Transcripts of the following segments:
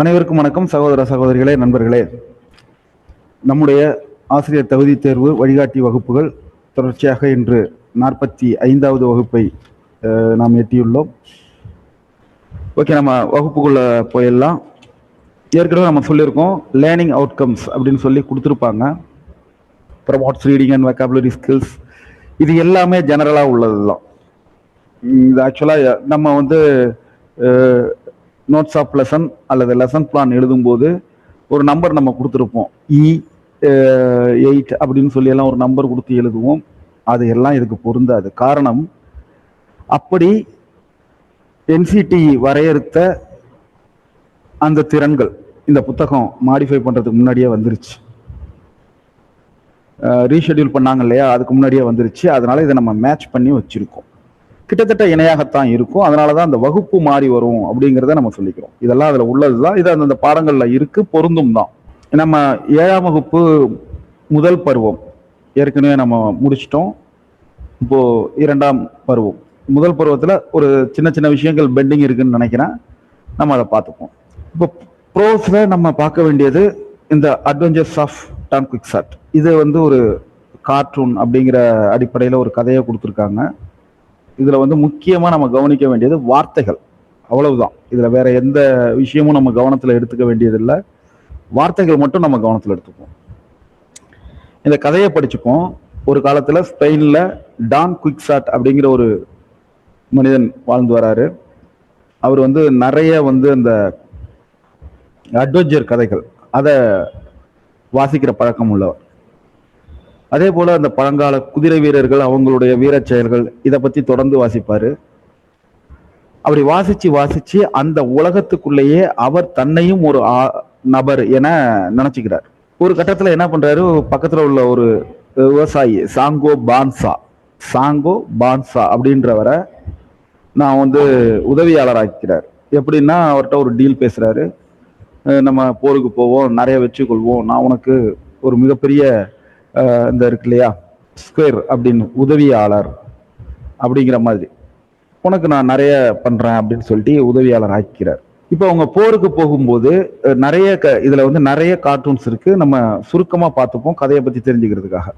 அனைவருக்கும் வணக்கம். சகோதர சகோதரிகளே, நண்பர்களே, நம்முடைய ஆசிரியர் தகுதி தேர்வு வழிகாட்டி வகுப்புகள் தொடர்ச்சியாக இன்று 45வது வகுப்பை நாம் எட்டியுள்ளோம். ஓகே, நம்ம வகுப்புக்குள்ள போயிடலாம். ஏற்கனவே நம்ம சொல்லியிருக்கோம், லேர்னிங் அவுட்கம்ஸ் அப்படின்னு சொல்லி கொடுத்துருப்பாங்க. அப்புறம் what's reading and vocabulary skills, இது எல்லாமே ஜெனரலாக உள்ளது தான். இது ஆக்சுவலாக நம்ம வந்து நோட்ஸ் ஆஃப் லெசன் அல்லது லெசன் பிளான் எழுதும்போது ஒரு நம்பர் நம்ம கொடுத்துருப்போம். E8 அப்படின்னு சொல்லி எல்லாம் ஒரு நம்பர் கொடுத்து எழுதுவோம். அது எல்லாம் இதுக்கு பொருந்தாது. காரணம், அப்படி NCT வரையறுத்த அந்த திறன்கள் இந்த புத்தகம் மாடிஃபை பண்றதுக்கு முன்னாடியே வந்துருச்சு. ரீஷெடியூல் பண்ணாங்க இல்லையா, அதுக்கு முன்னாடியே வந்துருச்சு. அதனால இதை நம்ம மேட்ச் பண்ணி வச்சிருக்கோம். கிட்டத்தட்ட இணையாகத்தான் இருக்கும். அதனாலதான் அந்த வகுப்பு மாறி வரும் அப்படிங்கிறத நம்ம சொல்லிக்கிறோம். இதெல்லாம் அதுல உள்ளதுதான். இது அந்த பாடங்கள்ல இருக்கு, பொருந்தும் தான். நம்ம 7ஆம் வகுப்பு முதல் பருவம் ஏற்கனவே நம்ம முடிச்சிட்டோம். இப்போ 2ஆம் பருவம். முதல் பருவத்துல ஒரு சின்ன சின்ன விஷயங்கள் பெண்டிங் இருக்குன்னு நினைக்கிறேன். நம்ம அதை பார்த்துப்போம். இப்போ ப்ரோஸ்ல நம்ம பார்க்க வேண்டியது இந்த அட்வென்ச்சர்ஸ் ஆஃப் டான் குயிக்சாட். இது வந்து ஒரு கார்ட்டூன் அப்படிங்கிற அடிப்படையில் ஒரு கதையை கொடுத்துருக்காங்க. இதுல வந்து முக்கியமா நம்ம கவனிக்க வேண்டியது வார்த்தைகள், அவ்வளவுதான். இதுல வேற எந்த விஷயமும் நம்ம கவனத்துல எடுத்துக்க வேண்டியதில்லை. வார்த்தைகள் மட்டும் நம்ம கவனத்துல எடுத்துப்போம். இந்த கதையை படிச்சுப்போம். ஒரு காலத்துல ஸ்பெயின்ல டான் குயிக்சாட் அப்படிங்கிற ஒரு மனிதன் வாழ்ந்து வராரு. அவர் வந்து நிறைய வந்து அந்த அட்வென்ச்சர் கதைகள் அதை வாசிக்கிற பழக்கம் உள்ளவர். அதே போல அந்த பழங்கால குதிரை வீரர்கள், அவங்களுடைய வீரச் செயல்கள், இதை பத்தி தொடர்ந்து வாசிப்பாரு. அப்படி வாசிச்சு வாசிச்சு அந்த உலகத்துக்குள்ளேயே அவர் தன்னையும் ஒரு நபர் என நினைச்சுக்கிறார். ஒரு கட்டத்துல என்ன பண்றாரு, பக்கத்துல உள்ள ஒரு விவசாயி சாங்கோ பான்சா அப்படின்றவரை நான் வந்து உதவியாளர் ஆக்கிறார். எப்படின்னா, அவர்கிட்ட ஒரு டீல் பேசுறாரு. நம்ம போருக்கு போவோம், நிறைய வெற்றி கொள்வோம், நான் உனக்கு ஒரு மிகப்பெரிய இந்த இருக்கு இல்லையா ஸ்கொயர் அப்படின்னு உதவியாளர் அப்படிங்கிற மாதிரி, உனக்கு நான் நிறைய பண்றேன் அப்படின்னு சொல்லிட்டு உதவியாளர் ஆக்கிறார். இப்போ அவங்க போருக்கு போகும்போது நிறைய இதுல வந்து நிறைய கார்ட்டூன்ஸ் இருக்கு. நம்ம சுருக்கமா பார்த்துப்போம் கதையை பத்தி தெரிஞ்சுக்கிறதுக்காக.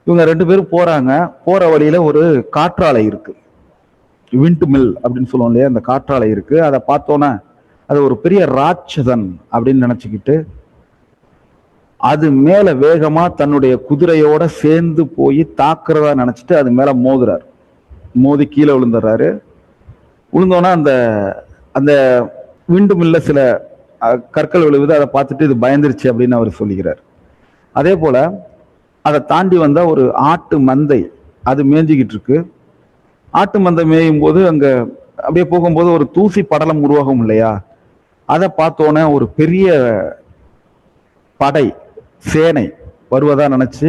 இவங்க 2 பேரும் போறாங்க. போற வழியில ஒரு காற்றாலை இருக்கு, விண்ட் மில் அப்படின்னு சொல்லுவோம் இல்லையா, அந்த காற்றாலை இருக்கு. அதை பார்த்தோன்னே அது ஒரு பெரிய ராட்சதன் அப்படின்னு நினைச்சுக்கிட்டு அது மேல வேகமா தன்னுடைய குதிரையோட சேர்ந்து போய் தாக்குறதா நினைச்சிட்டு அது மேல மோதுறாரு. மோதி கீழே விழுந்துடுறாரு. விழுந்தோன்னா அந்த அந்த விண்டு மில்ல சில கற்கள் விழுவுது. அதை பார்த்துட்டு இது பயந்துருச்சு அப்படின்னு அவர் சொல்லிக்கிறார். அதே போல அதை தாண்டி வந்தா ஒரு ஆட்டு மந்தை, அது மேய்ஞ்சிக்கிட்டு இருக்கு. ஆட்டு மந்தை மேயும் போது அங்க அப்படியே போகும்போது ஒரு தூசி படலம் உருவாகும் இல்லையா, அதை பார்த்தோன்னே ஒரு பெரிய படை சேனை வருவதா நினைச்சு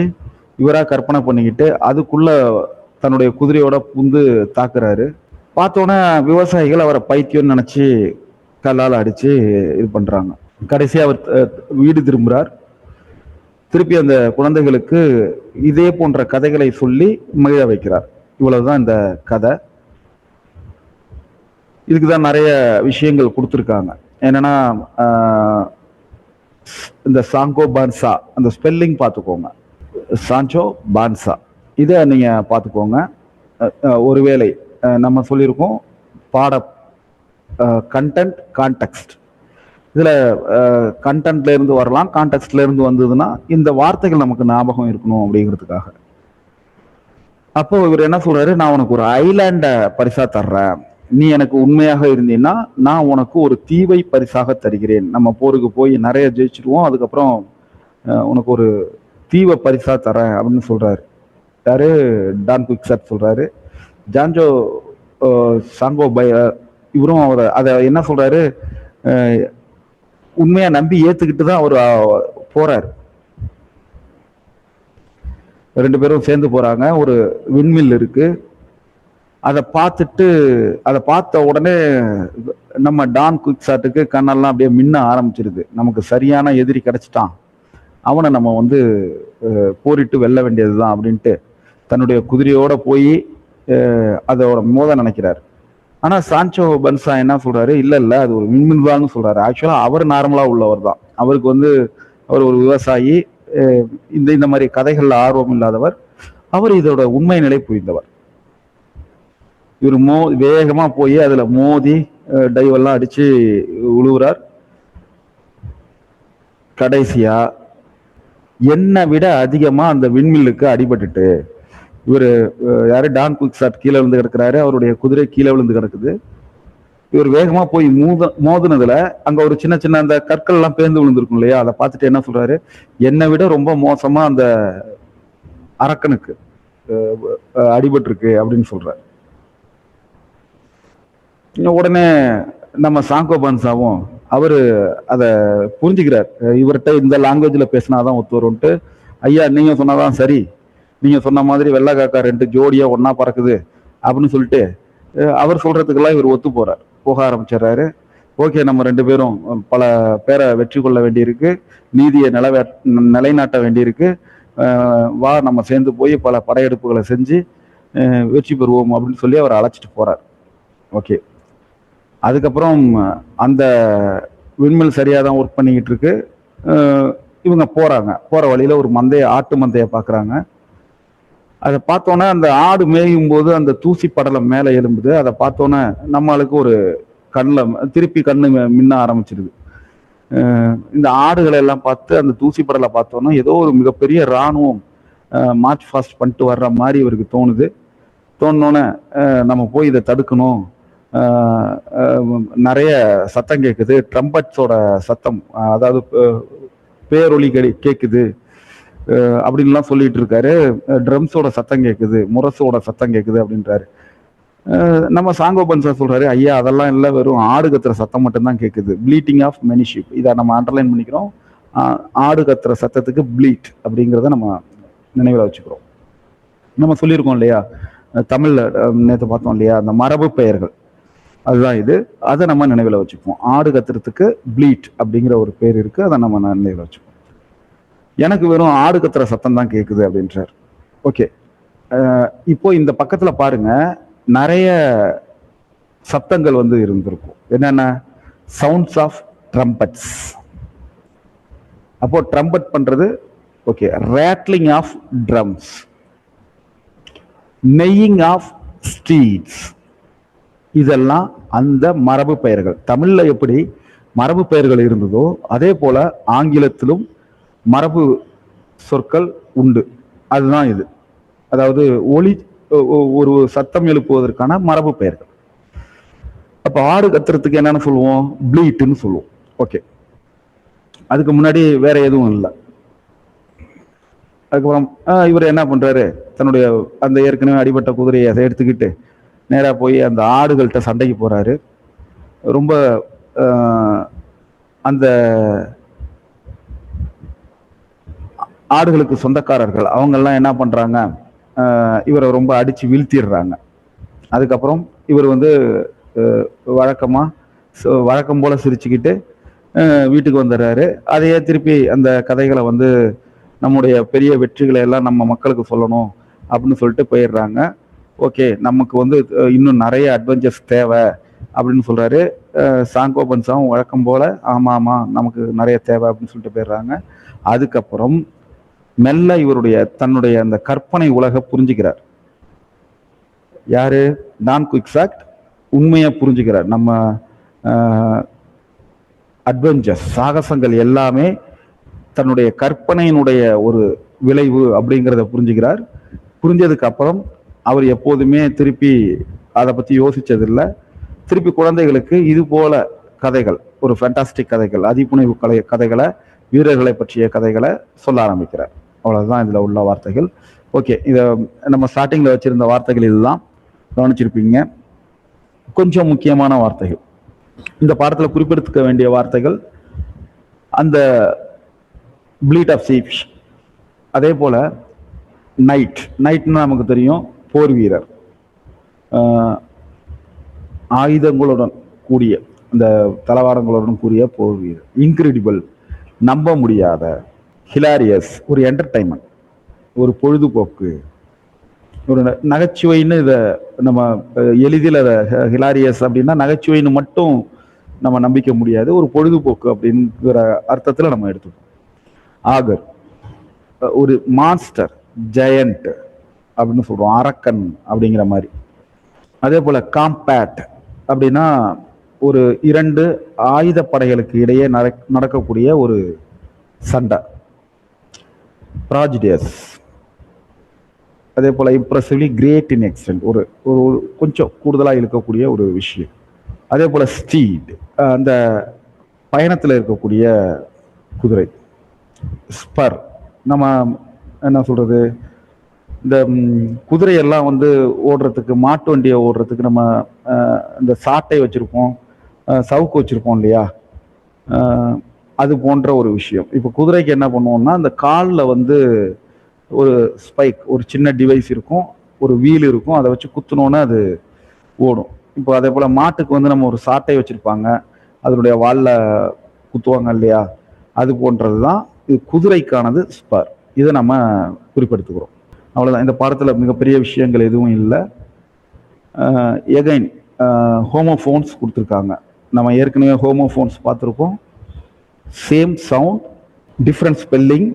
இவரா கற்பனை பண்ணிக்கிட்டு அதுக்குள்ள தன்னுடைய குதிரையோட புந்து தாக்குறாரு. பார்த்தோன்னே விவசாயிகள் அவரை பைத்தியம்னு நினைச்சு கல்லால் அடிச்சு இது பண்றாங்க. கடைசியா அவர் வீடு திரும்புறார். திருப்பி அந்த குழந்தைகளுக்கு இதே போன்ற கதைகளை சொல்லி மகிழ வைக்கிறார். இவ்வளவுதான் இந்த கதை. இதுக்குதான் நிறைய விஷயங்கள் கொடுத்துருக்காங்க. என்னன்னா, இந்த சாங்கோ பான்சா, அந்த ஸ்பெல்லிங் பார்த்துக்கோங்க, சான்சோ பான்சா, இதை நீங்க பார்த்துக்கோங்க. ஒருவேளை நம்ம சொல்லியிருக்கோம் பாட கண்டென்ட் கான்டெக்ஸ்ட், இதுல கண்டென்ட்ல இருந்து வரலாம், கான்டெக்ஸ்ட்ல இருந்து வந்ததுன்னா இந்த வார்த்தைகள் நமக்கு ஞாபகம் இருக்கணும் அப்படிங்கிறதுக்காக. அப்போ இவர் என்ன சொல்றாரு, நான் உனக்கு ஒரு ஐலாண்ட பரிசா தர்றேன், நீ எனக்கு உண்மையாக இருந்தீன்னா நான் உனக்கு ஒரு தீவை பரிசாக தருகிறேன். நம்ம போருக்கு போய் நிறைய ஜெயிச்சிருவோம், அதுக்கப்புறம் உனக்கு ஒரு தீவை பரிசா தரேன் அப்படின்னு சொல்றாரு. யாரு? டான் குயிக்சாட் சொல்றாரு. ஜான்ஜோ சாங்கோ இவரும் அவர் அதை என்ன சொல்றாரு, உண்மையா நம்பி ஏத்துக்கிட்டு தான் அவர் போறாரு. 2 பேரும் சேர்ந்து போறாங்க. ஒரு விண்மில் இருக்கு. அதை பார்த்த உடனே நம்ம டான் குயிக்சாட்டுக்கு கண்ணெல்லாம் அப்படியே மின்ன ஆரம்பிச்சிருது. நமக்கு சரியான எதிரி கிடைச்சிட்டான், அவனை நம்ம வந்து போரிட்டு வெல்ல வேண்டியதுதான் அப்படின்ட்டு தன்னுடைய குதிரையோட போய் அதோட மோத நினைக்கிறார். ஆனா சான்சோ பன்சா என்ன சொல்றாரு, இல்ல இல்ல அது ஒரு விண்மில் தான் சொல்றாரு. ஆக்சுவலா அவர் நார்மலா உள்ளவர் தான். அவருக்கு வந்து அவர் ஒரு விவசாயி, இந்த இந்த மாதிரி கதைகள்ல ஆர்வம் இல்லாதவர். அவர் இதோட உண்மை நிலை புரிந்தவர். இவர் வேகமா போய் அதுல மோதி டைவ் எல்லாம் அடிச்சு உழுவுறார். கடைசியா என்னை விட அதிகமா அந்த விண்மில்லுக்கு அடிபட்டுட்டு இவர் யாரு டான் குயிக்சாட் கீழே விழுந்து கிடக்குறாரு, அவருடைய குதிரை கீழே விழுந்து கிடக்குது. இவர் வேகமா போய் மோதுனதுல அங்க ஒரு சின்ன சின்ன அந்த கற்கள் எல்லாம் பேர்ந்து விழுந்திருக்கும் இல்லையா, அதை பார்த்துட்டு என்ன சொல்றாரு, என்னை விட ரொம்ப மோசமா அந்த அரக்கனுக்கு அடிபட்டு இருக்கு அப்படின்னு சொல்றாரு. உடனே நம்ம சாங்கோ பன்சாவும் அவரு அதை புரிஞ்சுக்கிறார், இவர்கிட்ட இந்த லாங்குவேஜ்ல பேசினாதான் ஒத்து வரும்ட்டு. ஐயா நீங்க சொன்னாதான் சரி, நீங்க சொன்ன மாதிரி வெள்ளை காக்கா 2 ஜோடியா ஒன்னா பறக்குது அப்படின்னு சொல்லிட்டு அவர் சொல்றதுக்கெல்லாம் இவர் ஒத்து போக ஆரம்பிச்சிடறாரு. ஓகே, நம்ம 2 பேரும் பல பேரை வெற்றி கொள்ள வேண்டியிருக்கு, நீதியை நிலைநாட்ட வேண்டியிருக்கு, வா நம்ம சேர்ந்து போய் பல படையெடுப்புகளை செஞ்சு வெற்றி பெறுவோம் அப்படின்னு சொல்லி அவர் அழைச்சிட்டு போறார். ஓகே, அதுக்கப்புறம் அந்த விண்மில் சரியாக தான் ஒர்க் பண்ணிக்கிட்டு இருக்கு. இவங்க போற வழியில ஒரு ஆட்டு மந்தையை பார்க்குறாங்க. அதை பார்த்தோன்னே அந்த ஆடு மேயும் போது அந்த தூசி படலம் மேலே எழும்புது. அதை பார்த்தோன்னே நம்மளுக்கு ஒரு திருப்பி கண்ணு மின்ன ஆரம்பிச்சிருது. இந்த ஆடுகளை எல்லாம் பார்த்து அந்த தூசி படலை பார்த்தோன்னா ஏதோ ஒரு மிகப்பெரிய இராணுவம் மார்ச் ஃபாஸ்ட் பண்ணிட்டு வர்ற மாதிரி இவருக்கு தோணுனோன்னே நம்ம போய் இதை தடுக்கணும். நிறைய சத்தம் கேட்குது, ட்ரம்பட்ஸோட சத்தம், அதாவது பேரொலி கேட்குது அப்படின்லாம் சொல்லிட்டு இருக்காரு. ட்ரம்ஸோட சத்தம் கேட்குது, முரசோட சத்தம் கேட்குது அப்படின்றாரு. நம்ம சாங்கோ பன்சா சொல்றாரு, ஐயா அதெல்லாம் இல்லை, வெறும் ஆடு கத்துற சத்தம் மட்டும்தான் கேட்குது, ப்ளீட்டிங் ஆஃப் மெனி ஷீப். இதை நம்ம அண்டர்லைன் பண்ணிக்கிறோம். ஆடு கத்துற சத்தத்துக்கு ப்ளீட் அப்படிங்கிறத நம்ம நினைவில் வச்சுக்கிறோம். நம்ம சொல்லியிருக்கோம் இல்லையா, தமிழ்ல நேற்று பார்த்தோம் இல்லையா, அந்த மரபு பெயர்கள், அதுதான் இது. அதை நம்ம நினைவில் வச்சுப்போம். ஆடு கத்துறதுக்கு ப்ளீட் அப்படிங்கிற ஒரு பேர் இருக்கு, அதை நம்ம நினைவில் வச்சுப்போம். எனக்கு வெறும் ஆடு கத்துற சத்தம் தான் கேட்குது அப்படின்றார். ஓகே, இப்போ இந்த பக்கத்துல பாருங்க, நிறைய சத்தங்கள் வந்து இருந்திருக்கும். என்னென்ன? Sounds of trumpets. அப்போ ட்ரம்பட் பண்றது okay, rattling of drums, neighing of steeds, இதெல்லாம் அந்த மரபு பெயர்கள். தமிழ்ல எப்படி மரபு பெயர்கள் இருந்ததோ அதே போல ஆங்கிலத்திலும் மரபு சொற்கள் உண்டு. அதுதான் இது. அதாவது ஒரு சத்தம் எழுப்புவதற்கான மரபு பெயர்கள். அப்ப ஆடு கத்துறதுக்கு என்னன்னு சொல்லுவோம்? ப்ளீட்னு சொல்லுவோம். ஓகே, அதுக்கு முன்னாடி வேற எதுவும் இல்லை. அதுக்கப்புறம் இவர் என்ன பண்றாரு, தன்னுடைய அந்த ஏற்கனவே அடிபட்ட குதிரையை அதை எடுத்துக்கிட்டு நேரா போய் அந்த ஆடுகள்கிட்ட சண்டைக்கு போறாரு. ரொம்ப அந்த ஆடுகளுக்கு சொந்தக்காரர்கள் அவங்கெல்லாம் என்ன பண்றாங்க, இவரை ரொம்ப அடிச்சு வீழ்த்திடுறாங்க. அதுக்கப்புறம் இவர் வந்து வழக்கம் போல சிரிச்சுக்கிட்டு வீட்டுக்கு வந்துடுறாரு. அதையே திருப்பி அந்த கதைகளை வந்து நம்முடைய பெரிய வெற்றிகளை எல்லாம் நம்ம மக்களுக்கு சொல்லணும் அப்படின்னு சொல்லிட்டு போயிடுறாங்க. ஓகே, நமக்கு வந்து இன்னும் நிறைய அட்வென்ச்சர்ஸ் தேவை அப்படின்னு சொல்றாரு. சாங்கோ பன்சாவும் வழக்கம் போல ஆமா நமக்கு நிறைய தேவை அப்படின்னு சொல்லிட்டு போயிடுறாங்க. அதுக்கப்புறம் மெல்ல தன்னுடைய அந்த கற்பனை உலக புரிஞ்சுக்கிறார். யாரு? டான் குயிக்சாட் உண்மையை புரிஞ்சுக்கிறார். நம்ம அட்வென்ச்சர்ஸ், சாகசங்கள் எல்லாமே தன்னுடைய கற்பனையினுடைய ஒரு விளைவு அப்படிங்கிறத புரிஞ்சுக்கிறார். புரிஞ்சதுக்கு அப்புறம் அவர் எப்போதுமே திருப்பி அதை பத்தி யோசிச்சதில்லை. திருப்பி குழந்தைகளுக்கு இது போல கதைகள், ஒரு ஃபேண்டாஸ்டிக் கதைகள், அதிப்புனைவு கதைகளை, வீரர்களை பற்றிய கதைகளை சொல்ல ஆரம்பிக்கிறார். அவ்வளவுதான் இதுல உள்ள வார்த்தைகள். ஓகே, இதை நம்ம ஸ்டார்டிங்ல வச்சிருந்த வார்த்தைகள் இதுதான், கவனிச்சிருப்பீங்க. கொஞ்சம் முக்கியமான வார்த்தைகள் இந்த பாடத்துல குறிப்பிடுத்த வேண்டிய வார்த்தைகள், அந்த ப்ளீட் ஆஃப் ஷீப், அதே போல நைட்னு நமக்கு தெரியும், போர் வீரர், ஆயுதங்களுடன் கூடிய அந்த தளவாடங்களுடன் கூடிய போர் வீரர், இன்கிரெடிபிள், நம்ப முடியாத, ஹிலாரியஸ், ஒரு என்டர்டைன்மெண்ட், ஒரு பொழுதுபோக்கு, ஒரு நகைச்சுவைன்னு இதை நம்ம எளிதில் அதை ஹிலாரியஸ் அப்படின்னா நகைச்சுவைன்னு மட்டும் நம்ம நம்பிக்க முடியாது, ஒரு பொழுதுபோக்கு அப்படிங்கிற அர்த்தத்தில் நம்ம எடுத்துக்கோம். ஆகர் ஒரு மான்ஸ்டர், ஜெயண்ட் அப்படின்னு சொல்றோம், அரக்கன் அப்படிங்கிற மாதிரி. அதே போல காம்பேட் அப்படின்னா ஒரு இரண்டு ஆயுத படைகளுக்கு இடையே நடக்கக்கூடிய ஒரு சண்டை. ப்ராஜிடியஸ் அதே போல இம்ப்ரெசிவ்லி கிரேட் இன் எக்ஸ்டென்ட், ஒரு ஒரு கொஞ்சம் கூடுதலாக இருக்கக்கூடிய ஒரு விஷயம். அதே போல ஸ்டீட் அந்த பயணத்தில் இருக்கக்கூடிய குதிரை. ஸ்பர் நம்ம என்ன சொல்றது, இந்த குதிரையெல்லாம் வந்து ஓடுறதுக்கு, மாட்டு வண்டியை ஓடுறதுக்கு நம்ம இந்த சாட்டை வச்சிருப்போம், சவுக்கு வச்சிருப்போம் இல்லையா, அது போன்ற ஒரு விஷயம். இப்போ குதிரைக்கு என்ன பண்ணுவோம்னா, அந்த காலில் வந்து ஒரு ஸ்பைக், ஒரு சின்ன டிவைஸ் இருக்கும், ஒரு வீல் இருக்கும், அதை வச்சு குத்துனோன்னு அது ஓடும். இப்போ அதே போல் மாட்டுக்கு வந்து நம்ம ஒரு சாட்டை வச்சுருப்பாங்க, அதனுடைய வாலில் குத்துவாங்க இல்லையா, அது போன்றது தான் இது குதிரைக்கானது ஸ்பர். இதை நம்ம குறிப்பெடுத்துக்கிறோம். அவ்வளோதான். இந்த பாடத்தில் மிகப்பெரிய விஷயங்கள் எதுவும் இல்லை. எகைன் ஹோமோஃபோன்ஸ் கொடுத்துருக்காங்க. நம்ம ஏற்கனவே ஹோமோஃபோன்ஸ் பார்த்துருக்கோம். Same sound, different spelling,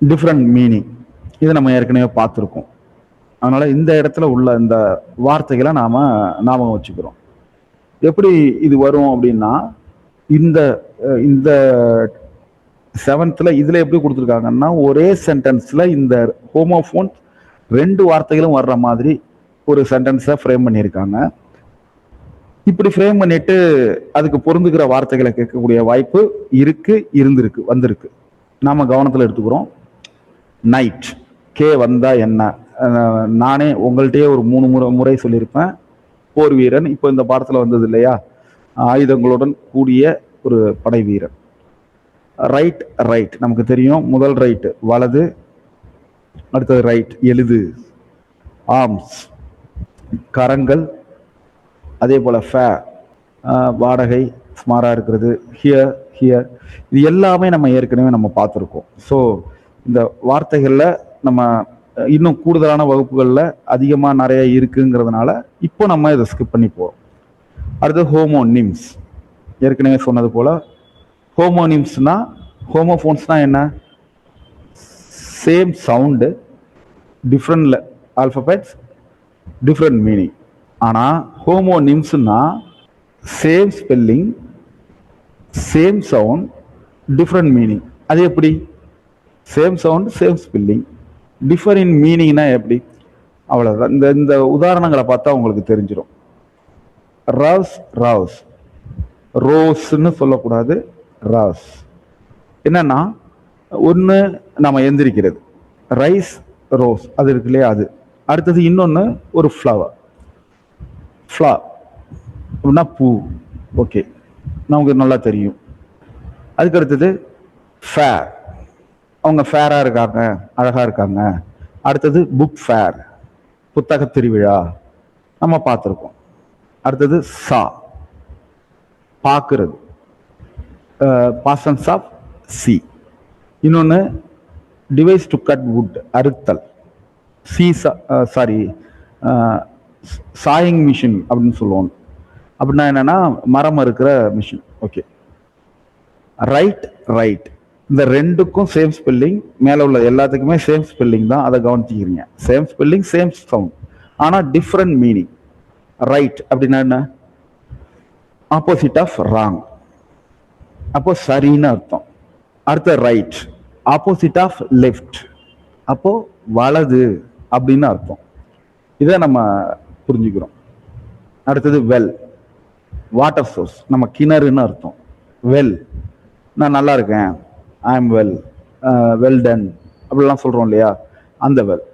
different meaning, இதை நம்ம ஏற்கனவே பார்த்துருக்கோம். அதனால இந்த இடத்துல உள்ள இந்த வார்த்தைகளை நாம ஞாபகம் வச்சுக்கிறோம். எப்படி இது வரும் அப்படின்னா, இந்த இந்த 7th இதுல எப்படி கொடுத்துருக்காங்கன்னா, ஒரே சென்டென்ஸ்ல இந்த ஹோமோஃபோன்ஸ் 2 வார்த்தைகளும் வர்ற மாதிரி ஒரு சென்டென்ஸை ஃப்ரேம் பண்ணியிருக்காங்க. இப்படி ஃப்ரேம் பண்ணிட்டு அதுக்கு பொருந்துகிற வார்த்தைகளை கேட்கக்கூடிய வாய்ப்பு இருக்கு, இருந்திருக்கு, வந்திருக்கு. நாம கவனத்தில் எடுத்துக்கிறோம். நைட், கே வந்தா என்ன, நானே உங்கள்கிட்டயே ஒரு 3 முறை சொல்லியிருப்பேன். போர் வீரன், இப்போ இந்த பாடத்தில் வந்தது இல்லையா, ஆயுதங்களுடன் கூடிய ஒரு படை வீரன். ரைட், ரைட் நமக்கு தெரியும். முதல் ரைட் வலது, அடுத்தது ரைட் எழுது. ஆர்ம்ஸ் கரங்கள். அதே போல ஃபே வாடகை, ஸ்மாரா இருக்கிறது. ஹியர், ஹியர், இது எல்லாமே நம்ம ஏற்கனவே நம்ம பார்த்துருக்கோம். ஸோ இந்த வார்த்தைகளில் நம்ம இன்னும் கூடுதலான வகுப்புகளில் அதிகமாக நிறைய இருக்குங்கிறதுனால இப்போ நம்ம இதை ஸ்கிப் பண்ணி போகிறோம். அடுத்து ஹோமோனிம்ஸ். ஏற்கனவே சொன்னது போல ஹோமோனிம்ஸ்னா, ஹோமோஃபோன்ஸ்னா என்ன, same sound, different alphabets, different meaning. ஆனால் ஹோமோனிம்ஸ்னா same spelling, same sound, different meaning. அது எப்படி? Same sound, same spelling, differ in மீனிங்னா எப்படி? அவ்வளோதான். இந்த உதாரணங்களை பார்த்தா உங்களுக்கு தெரிஞ்சிடும். ரவுஸ், ரவுஸ், ரோஸ்ன்னு சொல்லக்கூடாது, ராஸ். என்னன்னா, ஒன்று நம்ம எந்திரிக்கிறது, ரைஸ், ரோஸ், அது இருக்கு இல்லையா, அது. அடுத்தது இன்னொன்று ஒரு ஃப்ளவர், ஃப்ளவர் அப்படின்னா பூ. ஓகே, நமக்கு நல்லா தெரியும். அதுக்கு அடுத்தது ஃபேர், அவங்க ஃபேராக இருக்காங்க, அழகாக இருக்காங்க. அடுத்தது புக் ஃபேர், புத்தக திருவிழா, நம்ம பார்த்துருக்கோம். அடுத்தது சா, பார்க்கறது, பாசன்ஸ் ஆஃப் சி. இன்னொன்று டிவைஸ் டு கட் வுட், அறுத்தல். சாயிங் மிஷின் அப்படின்னு சொல்லுவோம். அப்படின்னா என்னன்னா, மரம் அறுக்கிற மிஷின். ஓகே. ரைட், ரைட், இந்த ரெண்டுக்கும் சேம் ஸ்பெல்லிங், மேலே உள்ள எல்லாத்துக்குமே சேம் ஸ்பெல்லிங் தான், அதை கவனிச்சிக்கிறீங்க. சேம் ஸ்பெல்லிங், சேம் சவுண்ட், ஆனால் டிஃப்ரெண்ட் மீனிங். ரைட் அப்படின்னா என்ன, ஆப்போசிட் ஆஃப் ராங், அப்போ சரின்னு அர்த்தம். அடுத்த ரைட், ஆப்போசிட் ஆஃப் லெஃப்ட், அப்போ வலது அப்படின்னு அர்த்தம். இதை நம்ம புரிஞ்சுக்கிறோம். அடுத்தது வெல், வாட்டர் சோர்ஸ், நம்ம கிணறுன்னு அர்த்தம். வெல், நான் நல்லா இருக்கேன், I am well, well done அப்படிலாம் சொல்கிறோம் இல்லையா, அந்த வெல்.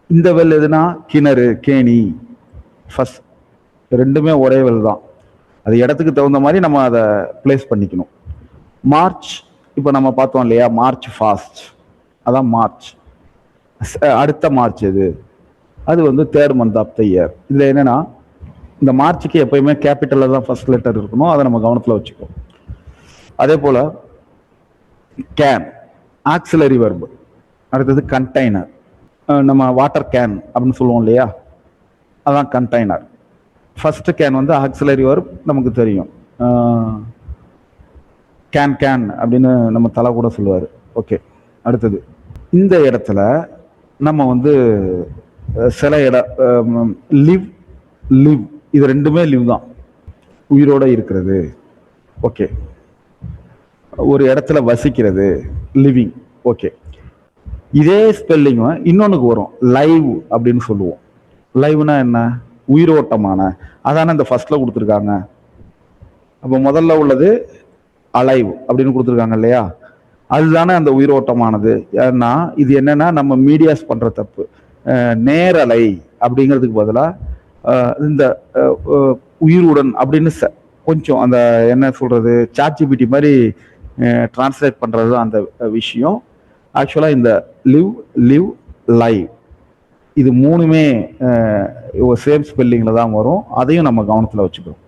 இந்த வெல் எதுனா, கிணறு, கேணி. ஃபர்ஸ்ட் ரெண்டுமே ஒரே வெல் தான், அது இடத்துக்கு தகுந்த மாதிரி நம்ம அதை பிளேஸ் பண்ணிக்கணும். மார்ச், இப்போ நம்ம பார்த்தோம் இல்லையா, மார்ச் ஃபாஸ்ட், அதான் மார்ச். அடுத்த மார்ச் எது, அது வந்து 3rd month of the year. இதில் என்னன்னா, இந்த மார்ச்சுக்கு எப்பயுமே கேபிட்டலில் தான் ஃபர்ஸ்ட் லெட்டர் இருக்கணும், அதை நம்ம கவனத்தில் வச்சுக்கோம். அதே போல் கேன், ஆக்சிலரி வெர்பு. அடுத்தது கண்டெய்னர், நம்ம வாட்டர் கேன் அப்படின்னு சொல்லுவோம் இல்லையா, அதான் கண்டெய்னர். ஃபர்ஸ்ட் கேன் வந்து ஆக்சிலரி வர்ப் நமக்கு தெரியும், கேன் கேன் அப்படின்னு நம்ம தலை கூட சொல்லுவார். ஓகே, அடுத்தது இந்த இடத்துல நம்ம வந்து சில லிவ் லிவ் இது ரெண்டுமே லிவ் தான், உயிரோட இருக்கிறது. ஓகே, ஒரு இடத்துல வசிக்கிறது, லிவிங். ஓகே, இதே ஸ்பெல்லிங் இன்னொன்னுக்கு வரும், லைவ் அப்படின்னு சொல்லுவோம். லைவ்னா என்ன? உயிரோட்டமான. அதான இந்த ஃபர்ஸ்ட்ல கொடுத்துருக்காங்க. அப்போ முதல்ல உள்ளது அலைவ் அப்படின்னு கொடுத்துருக்காங்க இல்லையா, அதுதானே அந்த உயிரோட்டமானது. ஏன்னா இது என்னன்னா நம்ம மீடியாஸ் பண்ற தப்பு. நேரலை அப்படிங்கிறதுக்கு பதிலாக இந்த உயிருடன் அப்படின்னு கொஞ்சம் அந்த என்ன சொல்றது, சாட்ஜிபிடி மாதிரி டிரான்ஸ்லேட் பண்றது தான் அந்த விஷயம். ஆக்சுவலா இந்த லிவ் லிவ் லைவ் இது மூணுமே சேம் ஸ்பெல்லிங்ல தான் வரும். அதையும் நம்ம கவனத்தில் வச்சுக்கிறோம்.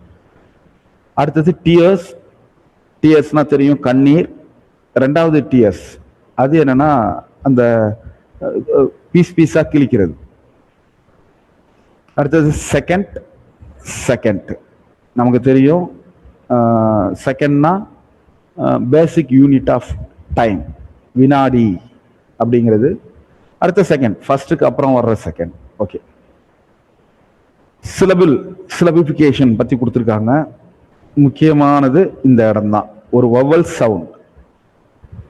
அடுத்தது டியர்ஸ். டியர்ஸ்னா தெரியும், கண்ணீர். ரெண்டாவது டியர்ஸ், அது என்னன்னா அந்த பீஸ் பீஸா கிழிக்கிறது. அடுத்தது செகண்ட். செகண்ட் நமக்கு தெரியும், செகண்ட்னா பேசிக் யூனிட் ஆஃப் டைம், வினாடி அப்படிங்கிறது. அடுத்த செகண்ட், ஃபர்ஸ்ட்டுக்கு அப்புறம் வர்ற செகண்ட். ஓகே, சிலபிள், சிலபிஃபிகேஷன் பத்தி கொடுத்துருக்காங்க. முக்கியமானது இந்த இடம் தான், ஒரு வவல் சவுண்ட்.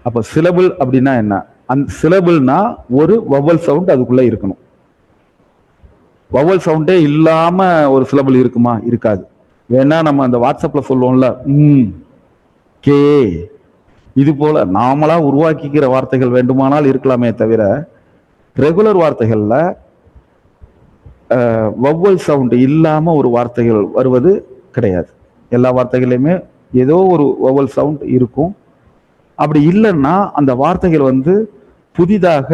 அப்போ சிலபிள் அப்படின்னா என்ன? அந்த சிலபிள்னா ஒரு வவல் சவுண்ட் அதுக்குள்ள இருக்கணும். வவல் சவுண்டே இல்லாம ஒரு சிலபிள் இருக்குமா? இருக்காது. வேணா நம்ம அந்த வாட்ஸ்அப்ல சொல்லுவோம்ல, கே, இது போல நாமளா உருவாக்கிக்கிற வார்த்தைகள் வேண்டுமானால் இருக்கலாமே தவிர, ரெகுலர் வார்த்தைகள்ல வவல் சவுண்ட் இல்லாம ஒரு வார்த்தைகள் வருவது கிடையாது. எல்லா வார்த்தைகளையுமே ஏதோ ஒரு வவல் சவுண்ட் இருக்கும். அப்படி இல்லைன்னா அந்த வார்த்தைகள் வந்து புதிதாக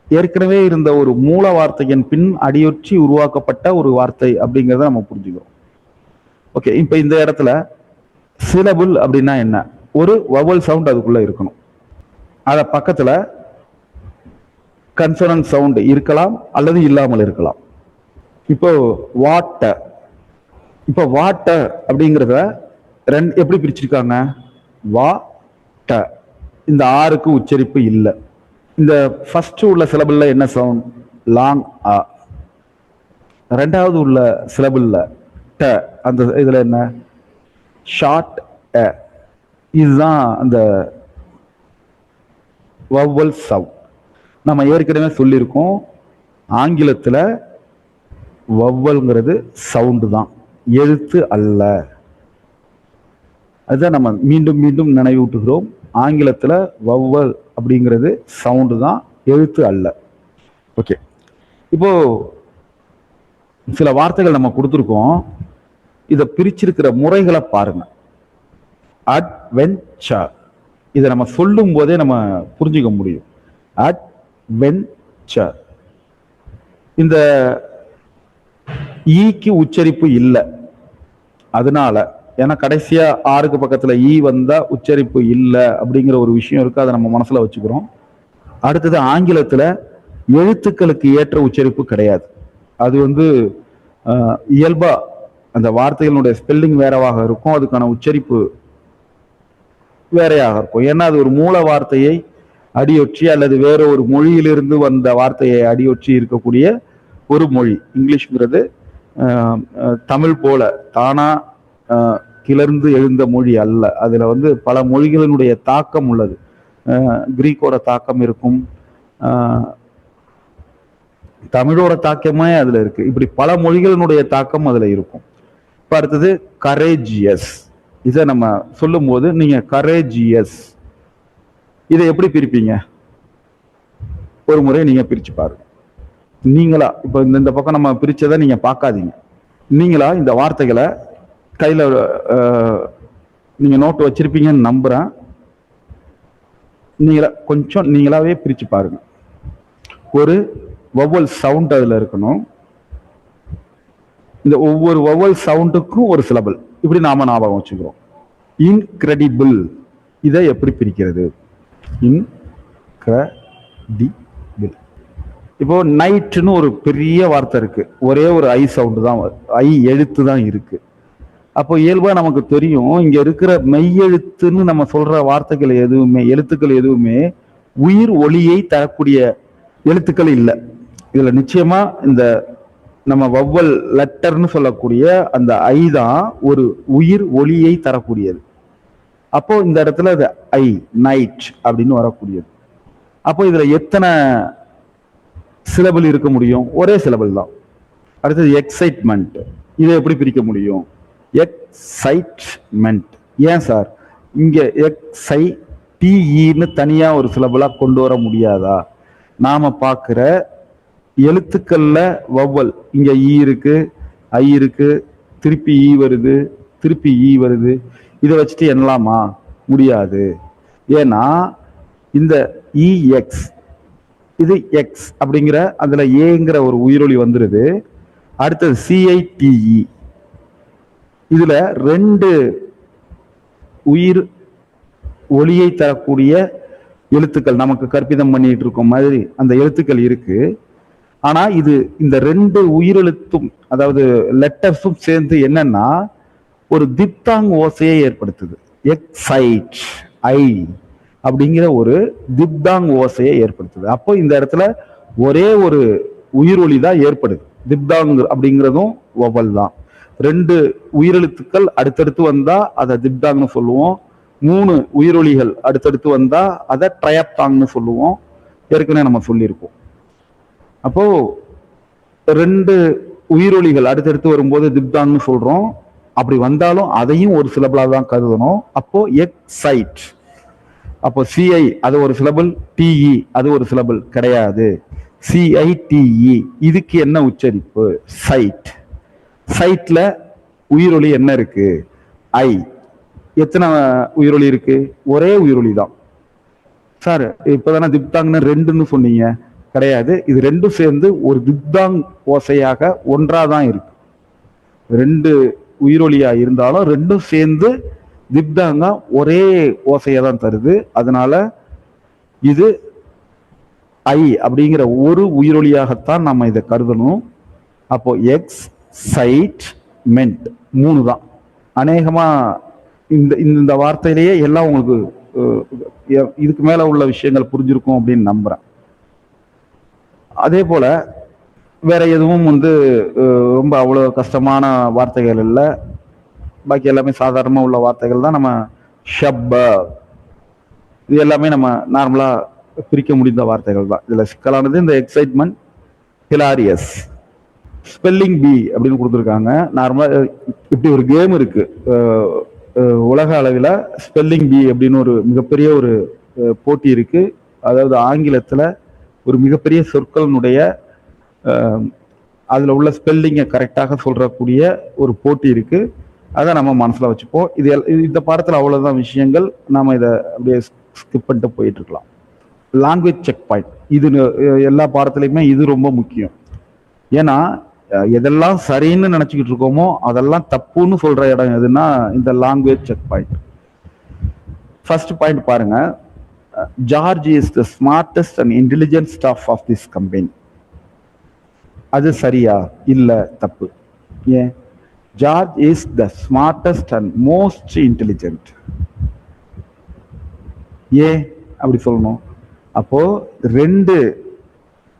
ஏற்கனவே இருந்த ஒரு மூல வார்த்தையின் பின் அடியொற்றி உருவாக்கப்பட்ட ஒரு வார்த்தை அப்படிங்கிறத நம்ம புரிஞ்சுக்கிறோம். ஓகே, இப்ப இந்த இடத்துல சிலபிள் அப்படின்னா என்ன? ஒரு வவல் சவுண்ட் அதுக்குள்ள இருக்கணும். அத பக்கத்துல கன்சனன்ட் சவுண்ட் இருக்கலாம் அல்லது இல்லாமல் இருக்கலாம். இப்போ வாட்டர். இப்போ வாட்டர் அப்படிங்கிறத ரெண்டு எப்படி பிரிச்சிருக்காங்க? வா ட. இந்த ஆருக்கு உச்சரிப்பு இல்லை. இந்த ஃபர்ஸ்ட் உள்ள சிலபிள்ல என்ன சவுண்ட்? லாங் ஆ. ரெண்டாவது உள்ள சிலபிள்ல ட, அந்த இதுல என்ன? ஷார்ட் அ. இதுதான் அந்த வவல் சவுண்ட். நம்ம ஏற்கனவே சொல்லியிருக்கோம், ஆங்கிலத்துல வவல்ங்கிறது சவுண்டு தான், எழுத்து அல்ல. அதுதான் நம்ம மீண்டும் மீண்டும் நினைவூட்டுகிறோம். ஆங்கிலத்துல வவல் அப்படிங்கிறது சவுண்டு தான், எழுத்து அல்ல. ஓகே, இப்போ சில வார்த்தைகள் நம்ம கொடுத்துருக்கோம். இதை பிரிச்சிருக்கிற முறைகளை பாருங்க. அட்வென்ச்சர், இதை நம்ம சொல்லும் போதே நம்ம புரிஞ்சுக்க முடியும். அட்வென்ச்சர். இந்த ஈக்கு உச்சரிப்பு இல்லை, அதனால ஏன்னா கடைசியா ஆறுக்கு பக்கத்துல ஈ வந்தா உச்சரிப்பு இல்லை அப்படிங்கிற ஒரு விஷயம் இருக்கு, அதை நம்ம மனசுல வச்சுக்கிறோம். அடுத்தது ஆங்கிலத்துல எழுத்துக்களுக்கு ஏற்ற உச்சரிப்பு கிடையாது. அது வந்து இயல்பா அந்த வார்த்தைகளுடைய ஸ்பெல்லிங் வேறவாக இருக்கும், அதுக்கான உச்சரிப்பு வேறையாக இருக்கும். ஏன்னா அது ஒரு மூல வார்த்தையை அடியொற்றி அல்லது வேற ஒரு மொழியிலிருந்து வந்த வார்த்தையை அடியொற்றி இருக்கக்கூடிய ஒரு மொழி. இங்கிலீஷ்ங்கிறது தமிழ் போல தானா கிளர்ந்து எழுந்த மொழி அல்ல. அதுல வந்து பல மொழிகளினுடைய தாக்கம் உள்ளது. கிரீக்கோட தாக்கம் இருக்கும், தமிழோட தாக்கமே அதுல இருக்கு. இப்படி பல மொழிகளினுடைய தாக்கம் அதுல இருக்கும். இப்ப அடுத்தது கரேஜியஸ். இதை நம்ம சொல்லும் போது நீங்க கரேஜியஸ் இதை எப்படி பிரிப்பீங்க? ஒரு முறை நீங்க பிரிச்சு பாருங்க. நீங்களா இப்ப இந்த பக்கம் நம்ம பிரிச்சதை நீங்க பார்க்காதீங்க. நீங்களா இந்த வார்த்தைகளை கையில நீங்க நோட்டு வச்சிருப்பீங்கன்னு நம்புறேன். கொஞ்சம் நீங்களாவே பிரிச்சு பாருங்க. ஒரு வவல் சவுண்ட் அதுல இருக்கணும். இந்த ஒவ்வொரு வவல் சவுண்டுக்கும் ஒரு சிலபிள், இப்படி நாம ஞாபகம் வச்சுக்கிறோம். இன்கிரெடிபிள், இதை எப்படி பிரிக்கிறது? இன்கிரெடிபிள். இப்போ நைட்னு ஒரு பெரிய வார்த்தை இருக்கு, ஒரே ஒரு ஐ சவுண்டு தான், ஐ எழுத்து தான் இருக்கு. அப்போ இயல்பா நமக்கு தெரியும், இங்க இருக்கிற மெய்யெழுத்துன்னு நம்ம சொல்ற வார்த்தைகள் எதுவுமே, எழுத்துக்கள் எதுவுமே உயிர் ஒளியை தரக்கூடிய எழுத்துக்கள் இல்லை. இதுல நிச்சயமா இந்த நம்ம வவ்வல் லெட்டர்னு சொல்லக்கூடிய அந்த ஐ தான் ஒரு உயிர் ஒளியை தரக்கூடியது. அப்போ இந்த இடத்துல அது ஐ, நைட் அப்படின்னு வரக்கூடியது. அப்போ இதுல எத்தனை சிலபிள் இருக்க முடியும்? ஒரே சிலபிள் தான். அடுத்தது எக்ஸைட்மெண்ட். இதை எப்படி பிரிக்க முடியும்? எக்ஸைட்மெண்ட். ஏன் சார் இங்க எக்ஸை டிஇன்னு தனியா ஒரு சிலபிளா கொண்டு வர முடியாதா? நாம பார்க்கிற எழுத்துக்கள்ல வவ்வல், இங்க ஈ இருக்கு, ஐ இருக்கு, திருப்பி ஈ வருது, திருப்பி ஈ வருது, இதை வச்சுட்டு என்னலாமா? முடியாது. ஏன்னா இந்த இஎக்ஸ், இது எக்ஸ் அப்படிங்கிற அதுல ஏங்கிற ஒரு உயிரொலி வந்துருது. அடுத்தது சிஐடிஇ, இதுல ரெண்டு உயிர் ஒளியை தரக்கூடிய எழுத்துக்கள் நமக்கு கற்பிதம் பண்ணிட்டு இருக்கும் மாதிரி அந்த எழுத்துக்கள் இருக்கு. ஆனா இது இந்த ரெண்டு உயிரெழுத்தும், அதாவது லெட்டர்ஸும் சேர்ந்து என்னன்னா ஒரு திப்தாங் ஓசையை ஏற்படுத்துது. எக்ஸைட், ஐ அப்படிங்கிற ஒரு திப்தாங் ஓசையை ஏற்படுத்துது. அப்போ இந்த இடத்துல ஒரே ஒரு உயிரொலி தான் ஏற்படுது. திப்தாங் அப்படிங்கிறதும் வவல் தான். ரெண்டு உயிரெழுத்துக்கள் அடுத்தடுத்து வந்தா அதை திப்தாங்னு சொல்லுவோம். மூணு உயிரொலிகள் அடுத்தடுத்து வந்தா அதை ட்ரையப்தாங்னு சொல்லுவோம். ஏற்கனவே நம்ம சொல்லியிருக்கோம். அப்போ ரெண்டு உயிரொலிகள் அடுத்தடுத்து வரும்போது திப்தாங்னு சொல்றோம். அப்படி வந்தாலும் அதையும் ஒரு சிலபிளா தான் கருதணும். அப்போ எக்ஸைட், அப்போ சிஐ அது ஒரு சிலபிள், டிஇ அது ஒரு சிலபிள் கிடையாது. சிஐடிஇ இதுக்கு என்ன உச்சரிப்பு? சைட். சைட்ல உயிரொலி என்ன இருக்கு? ஐ. எத்தனை உயிரொலி இருக்கு? ஒரே உயிரொலி தான். சார் இப்பதானே திப்தாங்னு ரெண்டுன்னு சொன்னீங்க. கிடையாது, இது ரெண்டும் சேர்ந்து ஒரு திப்தாங் ஓசையாக ஒன்றாதான் இருக்கு. ரெண்டு உயிரொலியா இருந்தாலும் ரெண்டும் சேர்ந்து திப்தாங்கா ஒரே ஓசையை தான் தருது. அதனால இது ஐ அப்படிங்கிற ஒரு உயிரொலியாகத்தான் நம்ம இதை கருதணும். அப்போ எக்ஸ், சைட், மென்ட் மூணு தான். அநேகமா இந்த இந்த வார்த்தையிலேயே எல்லாம் உங்களுக்கு இதுக்கு மேல உள்ள விஷயங்கள் புரிஞ்சிருக்கும் அப்படின்னு நம்புறேன். அதே போல வேற எதுவும் ரொம்ப அவ்வளவு கஷ்டமான வார்த்தைகள் இல்லை. பாக்கி எல்லாமே சாதாரணமா உள்ள வார்த்தைகள் தான். நம்ம ஷப்ப இது எல்லாமே நம்ம நார்மலா பிரிக்க முடிந்த வார்த்தைகள் தான். இதுல சிக்கலானது இந்த எக்ஸைட்மெண்ட், ஹிலாரியஸ். ஸ்பெல்லிங் பி அப்படின்னு கொடுத்துருக்காங்க. நார்மலா இப்படி ஒரு கேம் இருக்கு உலக அளவில், ஸ்பெல்லிங் பி அப்படின்னு ஒரு மிகப்பெரிய ஒரு போட்டி இருக்கு. அதாவது ஆங்கிலத்துல ஒரு மிகப்பெரிய சொற்களினுடைய அதுல உள்ள ஸ்பெல்லிங்கை கரெக்டாக சொல்றக்கூடிய ஒரு போட்டி இருக்கு. அதை நம்ம மனசுல வச்சுப்போம். இது இந்த பாடத்துல அவ்வளவுதான் விஷயங்கள். நாம இதை அப்படியே ஸ்கிப் பண்ணிட்டு போயிட்டு இருக்கலாம். லாங்குவேஜ் செக் பாயிண்ட், இது எல்லா பாடத்துலையுமே இது ரொம்ப முக்கியம். ஏன்னா எதெல்லாம் சரின்னு நினைச்சுக்கிட்டு இருக்கோமோ அதெல்லாம் தப்புன்னு சொல்ற இடம் எதுன்னா இந்த language check point. First point பாருங்க. George is the smartest and intelligent staff of this company. அது சரியா? இல்ல, தப்பு. ஏன்? George is the smartest and most intelligent. ஏன் அப்படி சொல்லணும்? அப்போ ரெண்டு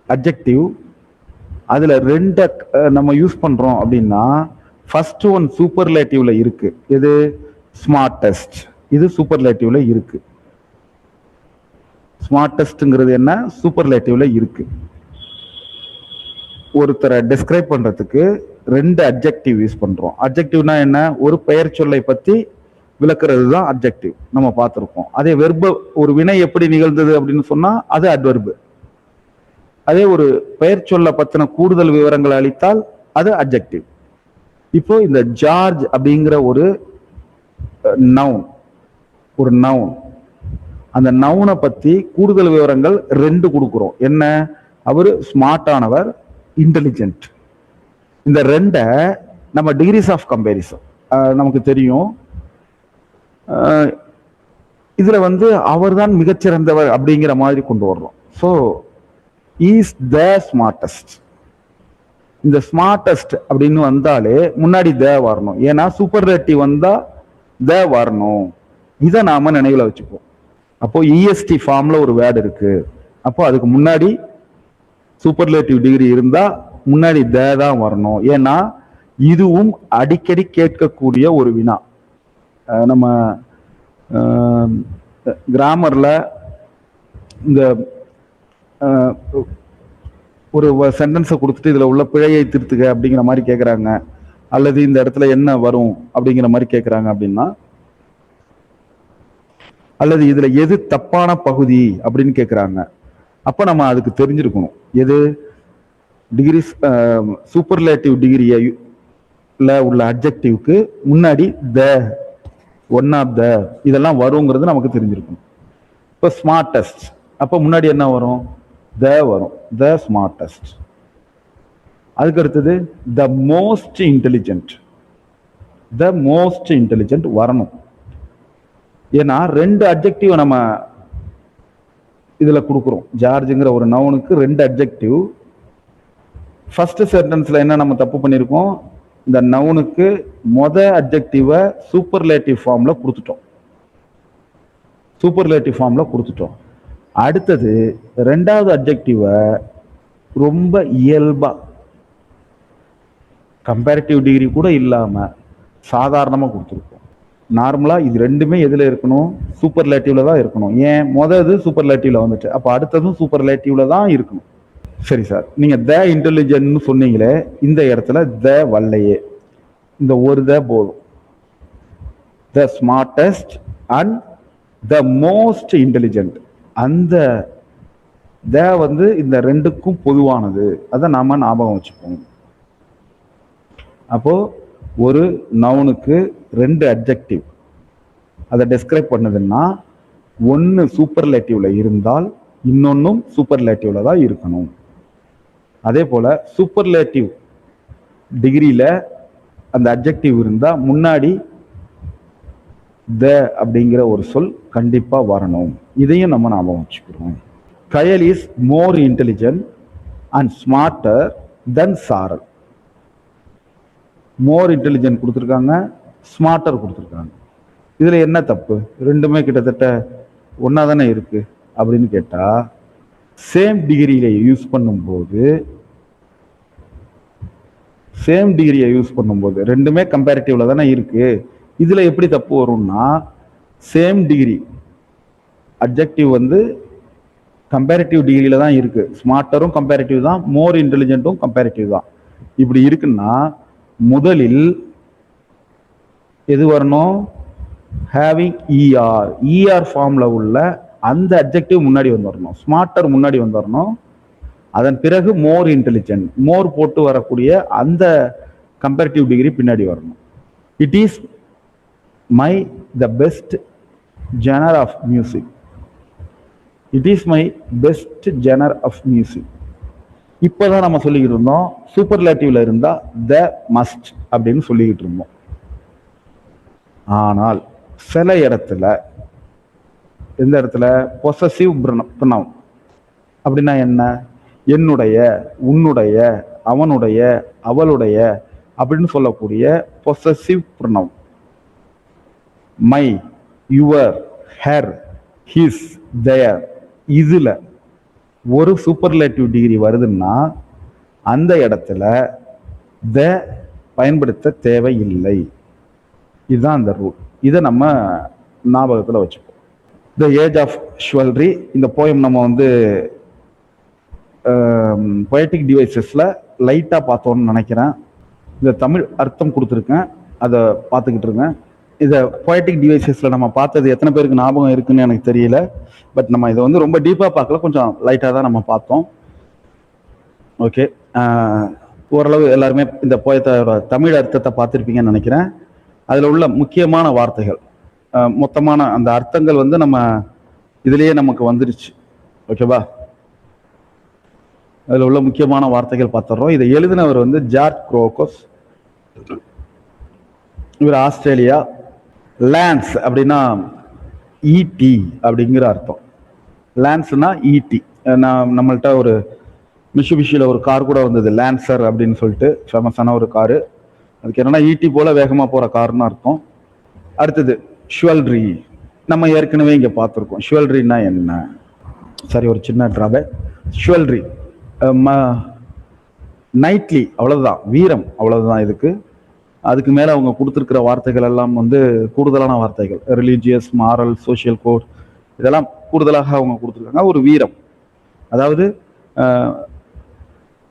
அட்ஜெக்டிவ், அதுல ரெண்டு நம்ம யூஸ் பண்றோம் அப்படின்னா ஃபர்ஸ்ட் ஒன் சூப்பர்லேட்டிவ்ல இருக்கு. எது? ஸ்மார்டஸ்ட். இது சூப்பர்லேட்டிவ்ல இருக்கு. ஸ்மார்டஸ்ட்ங்கிறது என்ன? சூப்பர்லேட்டிவ்ல இருக்கு. ஒருத்தரை டிஸ்கிரைப் பண்றதுக்கு ரெண்டு அட்ஜெக்டிவ் யூஸ் பண்றோம். அட்ஜெக்டிவ்னா என்ன? ஒரு பெயர் சொல்லை பத்தி விளக்குறது தான் அட்ஜெக்டிவ், நம்ம பார்த்துருக்கோம். அதே வெர்பு, ஒரு வினை எப்படி நிகழ்ந்தது அப்படின்னு சொன்னா அது அட்வெர்பு. அதே ஒரு பெயர் சொல்ல பத்தின கூடுதல் விவரங்களை அளித்தால் அது அட்ஜெக்டிவ். இப்போ இந்த ஜார்ஜ் அப்படிங்கிற ஒரு நவுன், ஒரு நவுன், அந்த நவுனை பத்தி கூடுதல் விவரங்கள் ரெண்டு கொடுக்குறோம். என்ன? அவரு ஸ்மார்ட்டானவர், இன்டெலிஜென்ட். இந்த ரெண்டை நம்ம டிகிரிஸ் ஆஃப் கம்பேரிசன் நமக்கு தெரியும். இதுல அவர் தான் மிகச்சிறந்தவர் அப்படிங்கிற மாதிரி கொண்டு வர்றோம். So is the smartest. இந்த ஸ்மார்ட்டஸ்ட் அப்படின்னு வந்தாலே முன்னாடி த வரணும். ஏன்னா சூப்பர்லேட்டிவ் வந்தா த வரணும். இதை நாம நினைவுல வச்சுப்போம். அப்போ இஎஸ்டி ஃபார்ம்ல ஒரு வேர்டு இருக்கு. அப்போ அதுக்கு முன்னாடி சூப்பர்லேட்டிவ் டிகிரி இருந்தா முன்னாடி த தான் வரணும். ஏன்னா இதுவும் அடிக்கடி கேட்கக்கூடிய ஒரு வினா. நம்ம கிராமர்ல இந்த ஒரு சென்டென்ஸை கொடுத்துட்டு இதுல உள்ள பிழையை திருத்துக அப்படிங்கிற மாதிரி கேட்குறாங்க, அல்லது இந்த இடத்துல என்ன வரும் அப்படிங்கிற மாதிரி கேட்குறாங்க அப்படின்னா, அல்லது இதுல எது தப்பான பகுதி அப்படின்னு கேட்குறாங்க. அப்ப நம்ம அதுக்கு தெரிஞ்சிருக்கணும் எது டிகிரி சூப்பர்லேட்டிவ் டிகிரியில உள்ள அட்ஜெக்டிவ்க்கு முன்னாடி த, ஒன் ஆஃப் த இதெல்லாம் வருங்கிறது நமக்கு தெரிஞ்சிருக்கணும். இப்போ ஸ்மார்ட்டஸ்ட் அப்ப முன்னாடி என்ன வரும்? த வரும். த ஸ்மார்ட்டஸ்ட். அதுக்கு அடுத்தது the most intelligent. The most intelligent வரணும். ஏன்னா ரெண்டு அட்ஜெக்டிவ் நம்ம இதுல கொடுக்குறோம். ஜார்ஜுங்கிற ஒரு நவுனுக்கு ரெண்டு அட்ஜெக்டிவ். ஃபர்ஸ்ட் சென்டென்ஸ்ல என்ன நம்ம தப்பு பண்ணியிருக்கோம்? இந்த நவுனுக்கு அட்ஜெக்டிவை சூப்பர்லேட்டிவ் ஃபார்ம்ல கொடுத்துட்டோம். சூப்பர்லேட்டிவ் ஃபார்ம்ல கொடுத்துட்டோம். அடுத்தது ரெண்டாவது அட்ஜெக்டிவை ரொம்ப இயல்பா கம்பேரிட்டிவ் டிகிரி கூட இல்லாம சாதாரணமா கொடுத்துருக்கோம். நார்மலா இது ரெண்டுமே எதுல இருக்கணும்? சூப்பர்லேட்டிவ்ல தான் இருக்கணும். ஏன் இது சூப்பர்லேட்டிவ்ல வந்துட்டு, அப்ப அடுத்ததும் சூப்பர்லேட்டிவ்ல தான் இருக்கணும். சரி சார், நீங்க த இன்டெலிஜென்ட்னு சொன்னீங்களே, இந்த இடத்துல த வல்லையே, இந்த ஒரு த போதும். த smartest and the most intelligent, அந்த த வந்து இந்த ரெண்டுக்கும் பொதுவானது. அதை நாம ஞாபகம் வச்சுப்போம். அப்போ ஒரு நவுனுக்கு ரெண்டு அட்ஜெக்டிவ் அதை டெஸ்கிரைப் பண்ணுதுன்னா, ஒன்னு சூப்பர்லேட்டிவ்ல இருந்தால் இன்னொன்னும் சூப்பர்லேட்டிவ்ல தான் இருக்கணும். அதே போல சூப்பர்லேட்டிவ் டிகிரியில அந்த அட்ஜெக்டிவ் இருந்தா முன்னாடி த அப்படிங்கிற ஒரு சொல் கண்டிப்பா வரணும். இதையும் நம்ம ஞாபகம் வச்சுக்கிறோம். Kayal is more intelligent and smarter than Saral. More intelligent கொடுத்துருக்காங்க, ஸ்மார்ட்டர் கொடுத்துருக்காங்க. இதுல என்ன தப்பு? ரெண்டுமே கிட்டத்தட்ட ஒன்னா தானே இருக்கு அப்படின்னு கேட்டா, சேம் டிகிரியில யூஸ் பண்ணும்போது ரெண்டுமே கம்பேரிட்டிவ்ல தானே இருக்கு. இதுல எப்படி தப்பு வரும்னா, சேம் டிகிரி அட்ஜெக்டிவ் வந்து கம்பேரிட்டிவ் டிகிரியில தான் இருக்கு. ஸ்மார்ட்டரும் கம்பேரிட்டிவ் தான், மோர் இன்டெலிஜென்ட்டும் கம்பேரிட்டிவ் தான். இப்படி இருக்குன்னா முதலில் எது வரணும்? ஹேவிங் இஆர் ஃபார்ம்ல உள்ள அந்த அட்ஜெக்டிவ் முன்னாடி வந்துடணும். ஸ்மார்ட்டர் முன்னாடி வந்துடணும். அதன் பிறகு மோர் இன்டெலிஜென்ட், மோர் போட்டு வரக்கூடிய அந்த கம்பேரிட்டிவ் டிகிரி பின்னாடி வரணும். It is my the best genre of music. It is my best genre of music. இப்போதான் நம்ம சொல்லிக்கிட்டு இருந்தோம் சூப்பர்லேட்டிவ்ல இருந்தா த மஸ்ட் அப்படின்னு சொல்லிக்கிட்டு இருந்தோம். ஆனால் சில இடத்துல, எந்த இடத்துல? பொசசிவ் ப்ரொனவுன் அப்படின்னா என்ன? என்னுடைய, உன்னுடைய, அவனுடைய, அவளுடைய அப்படின்னு சொல்லக்கூடிய possessive pronoun. My, your, her, his, their, இதுல ஒரு சூப்பர்லேட்டிவ் டிகிரி வருதுன்னா அந்த இடத்துல த பயன்படுத்த தேவையில்லை. இதுதான் அந்த ரூல். இதை நம்ம ஞாபகத்தில் வச்சுப்போம். த ஏஜ் ஆஃப் ஷுவல்ரி, இந்த போயம் நம்ம வந்து பொயட்டிக் டிவைசஸ்ல லைட்டா பார்த்தோம்னு நினைக்கிறேன். இந்த தமிழ் அர்த்தம் கொடுத்துருக்கேன், அதை பார்த்துக்கிட்டு இருக்கேன். இதை பொயட்டிக் டிவைசஸ்ல நம்ம பார்த்தது எத்தனை பேருக்கு ஞாபகம் இருக்குன்னு எனக்கு தெரியல. பட் நம்ம இதை வந்து ரொம்ப டீப்பா பார்க்கல, கொஞ்சம் லைட்டா தான் நம்ம பார்த்தோம். ஓகே, ஓரளவு எல்லாருமே இந்த போயத்தோட தமிழ் அர்த்தத்தை பார்த்துருப்பீங்கன்னு நினைக்கிறேன். அதுல உள்ள முக்கியமான வார்த்தைகள், மொத்தமான அந்த அர்த்தங்கள் வந்து நம்ம இதுலயே நமக்கு வந்துருச்சு. ஓகேவா? அதுல உள்ள முக்கியமான வார்த்தைகள் பார்த்துடுறோம். இதை எழுதினவர் வந்து ஜார்ஜ் குரோக்கோஸ். இவர் ஆஸ்திரேலியா. லான்ஸ் அப்படின்னா ஈட்டி அப்படிங்கிற அர்த்தம். லான்ஸ்னா ஈட்டி. நம்மள்ட்ட ஒரு மிஷுபிஷியில் ஒரு கார் கூட வந்தது, லான்சர் அப்படின்னு சொல்லிட்டு, ஃபேமஸான ஒரு காரு. அதுக்கு என்னன்னா ஈட்டி போல வேகமாக போகிற காருன்னு அர்த்தம். அடுத்தது ஷுவல்ரி. நம்ம ஏற்கனவே இங்கே பார்த்துருக்கோம். ஷுவல்ரின்னா என்ன? சரி, ஒரு சின்ன ட்ராபேக். ஷுவல்ரி நைட்லி, அவ்வளவுதான், வீரம், அவ்வளவுதான் இதுக்கு. அதுக்கு மேலே அவங்க கொடுத்துருக்கிற வார்த்தைகள் எல்லாம் வந்து கூடுதலான வார்த்தைகள். ரிலீஜியஸ், மாரல், சோஷியல் கோட், இதெல்லாம் கூடுதலாக அவங்க கொடுத்துருக்காங்க. ஒரு வீரம், அதாவது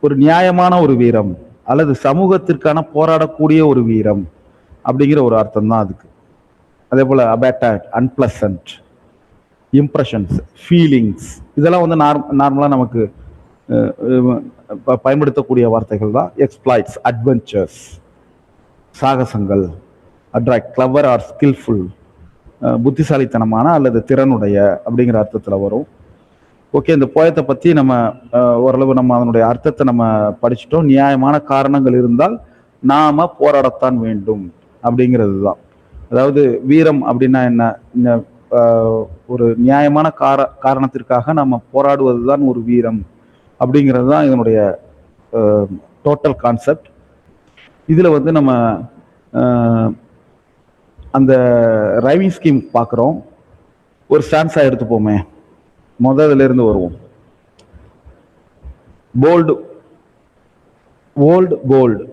ஒரு நியாயமான ஒரு வீரம் அல்லது சமூகத்திற்கான போராடக்கூடிய ஒரு வீரம் அப்படிங்கிற ஒரு அர்த்தம் தான் அதுக்கு. அதே போல் அபேட்டட், அன்பிளசன்ட், இம்ப்ரெஷன்ஸ், ஃபீலிங்ஸ், இதெல்லாம் வந்து நார்மலாக நமக்கு பயன்படுத்தக்கூடிய வார்த்தைகள் தான். எக்ஸ்ப்ளாய்ட்ஸ், அட்வென்ச்சர்ஸ், சாகசங்கள். அட்ராக்ட், கிளவர் ஆர் ஸ்கில்ஃபுல், புத்திசாலித்தனமான அல்லது திறனுடைய அப்படிங்கிற அர்த்தத்தில் வரும். ஓகே, இந்த போயத்தை பற்றி நம்ம ஓரளவு நம்ம அதனுடைய அர்த்தத்தை நம்ம படிச்சுட்டோம். நியாயமான காரணங்கள் இருந்தால் நாம போராடத்தான் வேண்டும் அப்படிங்கிறது தான். அதாவது வீரம் அப்படின்னா என்ன? ஒரு நியாயமான காரணத்திற்காக நம்ம போராடுவது தான் ஒரு வீரம் அப்படிங்கிறது தான் இதனுடைய டோட்டல் கான்செப்ட். இதில் வந்து நம்ம அந்த ரைமிங் ஸ்கீம் பார்க்குறோம். ஒரு ஸ்டான்ஸாக எடுத்துப்போமே, முதல்ல இருந்து வருவோம். Bold, old gold,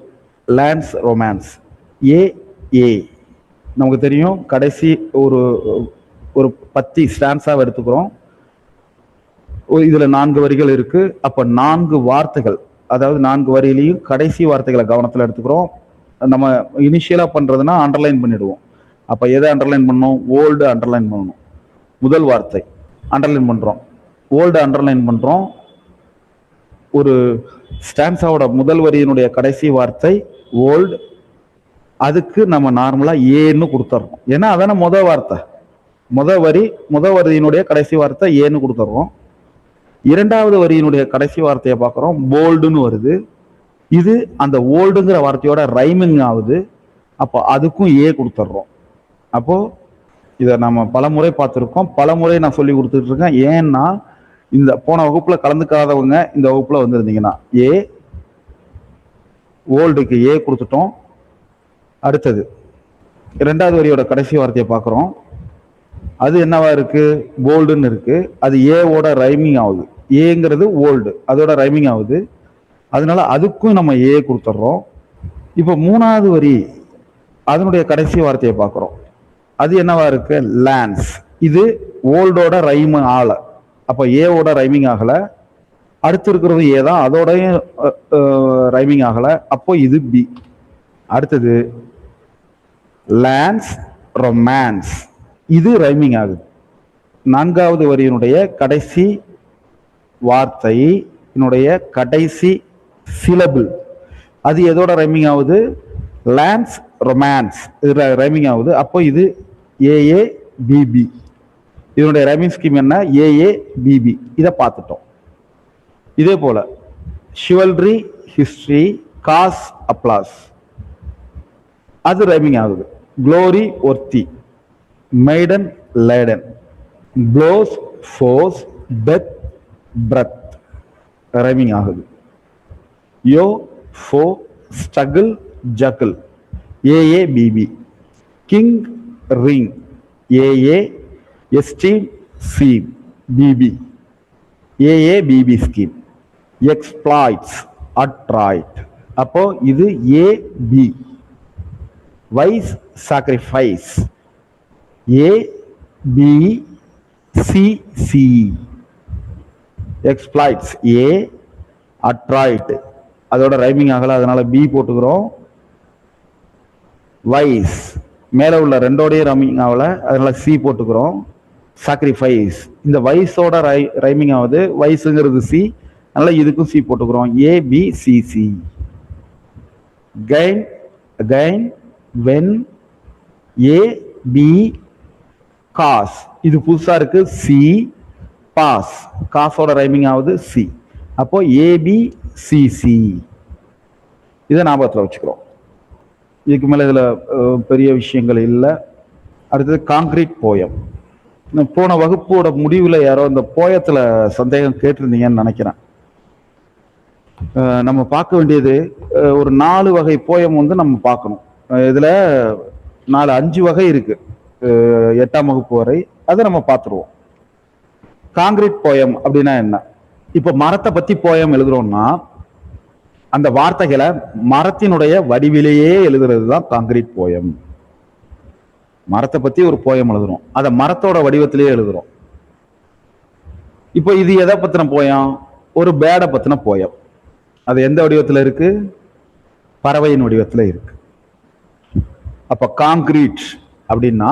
lance romance. A A நமக்கு தெரியும். கடைசி ஒரு ஒரு பத்தி ஸ்டான்ஸாக எடுத்துக்கிறோம். இதுல 4 வரிகள் இருக்கு. அப்ப 4 வார்த்தைகள், அதாவது 4 வரியிலையும் கடைசி வார்த்தைகளை கவனத்தில் எடுத்துக்கிறோம். நம்ம இனிஷியலா பண்றதுன்னா அண்டர்லைன் பண்ணிடுவோம். அப்ப எதை அண்டர்லைன் பண்ணணும்? ஓல்டு அண்டர்லைன் பண்ணணும். முதல் வார்த்தை அண்டர்லைன் பண்றோம், ஓல்டு அண்டர்லைன் பண்றோம். ஒரு ஸ்டான்ஸாவோட முதல் வரியினுடைய கடைசி வார்த்தை ஓல்டு, அதுக்கு நம்ம நார்மலா ஏன்னு கொடுத்துட்றோம். ஏன்னா அதான முதல் வார்த்தை, முதல் வரியினுடைய கடைசி வார்த்தை ஏன்னு கொடுத்துட்றோம். இரண்டாவது வரியினுடைய கடைசி வார்த்தையை பார்க்குறோம், போல்டுன்னு வருது. இது அந்த ஓல்டுங்கிற வார்த்தையோட ரைமிங் ஆகுது. அப்போ அதுக்கும் ஏ கொடுத்துட்றோம். அப்போ இதை நம்ம பல முறை பார்த்துருக்கோம், பல முறை நான் சொல்லி கொடுத்துட்டு இருக்கேன். ஏன்னா இந்த போன வகுப்புல கலந்துக்காதவங்க இந்த வகுப்புல வந்திருந்தீங்கன்னா ஏ, ஓல்டுக்கு ஏ கொடுத்துட்டோம். அடுத்தது இரண்டாவது வரியோட கடைசி வார்த்தையை பார்க்குறோம். அது என்னவா இருக்கு? போல்டுன்னு இருக்கு. அது ஏவோட ரைமிங் ஆகுது. ஏங்கிறது ஓல்டு, அதோட ரைமிங் ஆகுது. அதனால அதுக்கும் நம்ம ஏ கொடுத்துட்றோம். இப்போ மூணாவது வரி அதனுடைய கடைசி வார்த்தையை பார்க்குறோம். அது என்னவா இருக்கு? லான்ஸ். இது ஓல்டோட ரைம் ஆகல, அப்போ ஏவோட ரைமிங் ஆகல. அடுத்து இருக்கிறது ஏ தான், அதோடய ரைமிங் ஆகல. அப்போ இது பி. அடுத்தது லான்ஸ் ரொமான்ஸ், இது ரைமிங் ஆகுது. நான்காவது வரியினுடைய கடைசி வார்த்தை கடைசி சிலபிள், அது எதோட ரைமிங் ஆகுது? லான்ஸ் ரொமான்ஸ், இது ரைமிங் ஆகுது. அப்போ இது ஏஏ பிபி. இதனுடைய ரைமிங் ஸ்கீம் என்ன? A A B B. இதை பார்த்துட்டோம். இதே போல ஷிவல்ரி, ஹிஸ்டரி, காஸ், அப்ளாஸ், அது ரைமிங் ஆகுது. Glory, worthy, maiden, laden, blows, force, death, breath, rhyming ஆகுது. Woe, foe, struggle, juggle, A A B B. King, ring, A A, esteem, seem, B B, A A B B scheme. Exploits, adroit, அப்போ இது A B. Wise, sacrifice, A B C C. Exploits A, adroit அதோட rhyming ஆகல, அதனால B போட்டுக்கிறோம். Wise மேல உள்ள ரெண்டோடைய rhyming ஆகல, அதனால சி போட்டுக்கிறோம். சாக்ரிஃபைஸ், இந்த வைஸோட ரைமிங் ஆகுது, வைஸுங்கிறது சி, அதனால இதுக்கும் சி போட்டுக்கிறோம். A B C C. Kine, kine, when, A B cause, இது புதுசா இருக்கு. சி பாஸ், காசோட ரைமிங் ஆகுது சி. அப்போ ஏபி சிசி. இதை ஞாபகத்தில் வச்சுக்கிறோம். இதுக்கு மேல இதுல பெரிய விஷயங்கள் இல்லை. அடுத்தது காங்கிரீட் போயம். போன வகுப்போட முடிவில் யாரோ இந்த போயத்துல சந்தேகம் கேட்டிருந்தீங்கன்னு நினைக்கிறேன். நம்ம பார்க்க வேண்டியது ஒரு 4 வகை போயம் வந்து நம்ம பார்க்கணும். இதுல 5 வகை இருக்கு 8ஆம் வகுப்பு வரை. அதை நம்ம பார்த்துருவோம். காங்கிரீட் போயம் அப்படின்னா என்ன? இப்ப மரத்தை பத்தி போயம் எழுதுறோம்னா அந்த வார்த்தைகளை மரத்தினுடைய வடிவிலேயே எழுதுறது தான் காங்கிரீட் போயம். மரத்தை பத்தி ஒரு போயம் எழுதுறோம், அதை மரத்தோட வடிவத்திலேயே எழுதுறோம். இப்போ இது எதை பத்தின போயம்? ஒரு பேடை பத்தின போயம். அது எந்த வடிவத்தில் இருக்கு? பறவையின் வடிவத்தில் இருக்கு. அப்ப காங்கிரீட் அப்படின்னா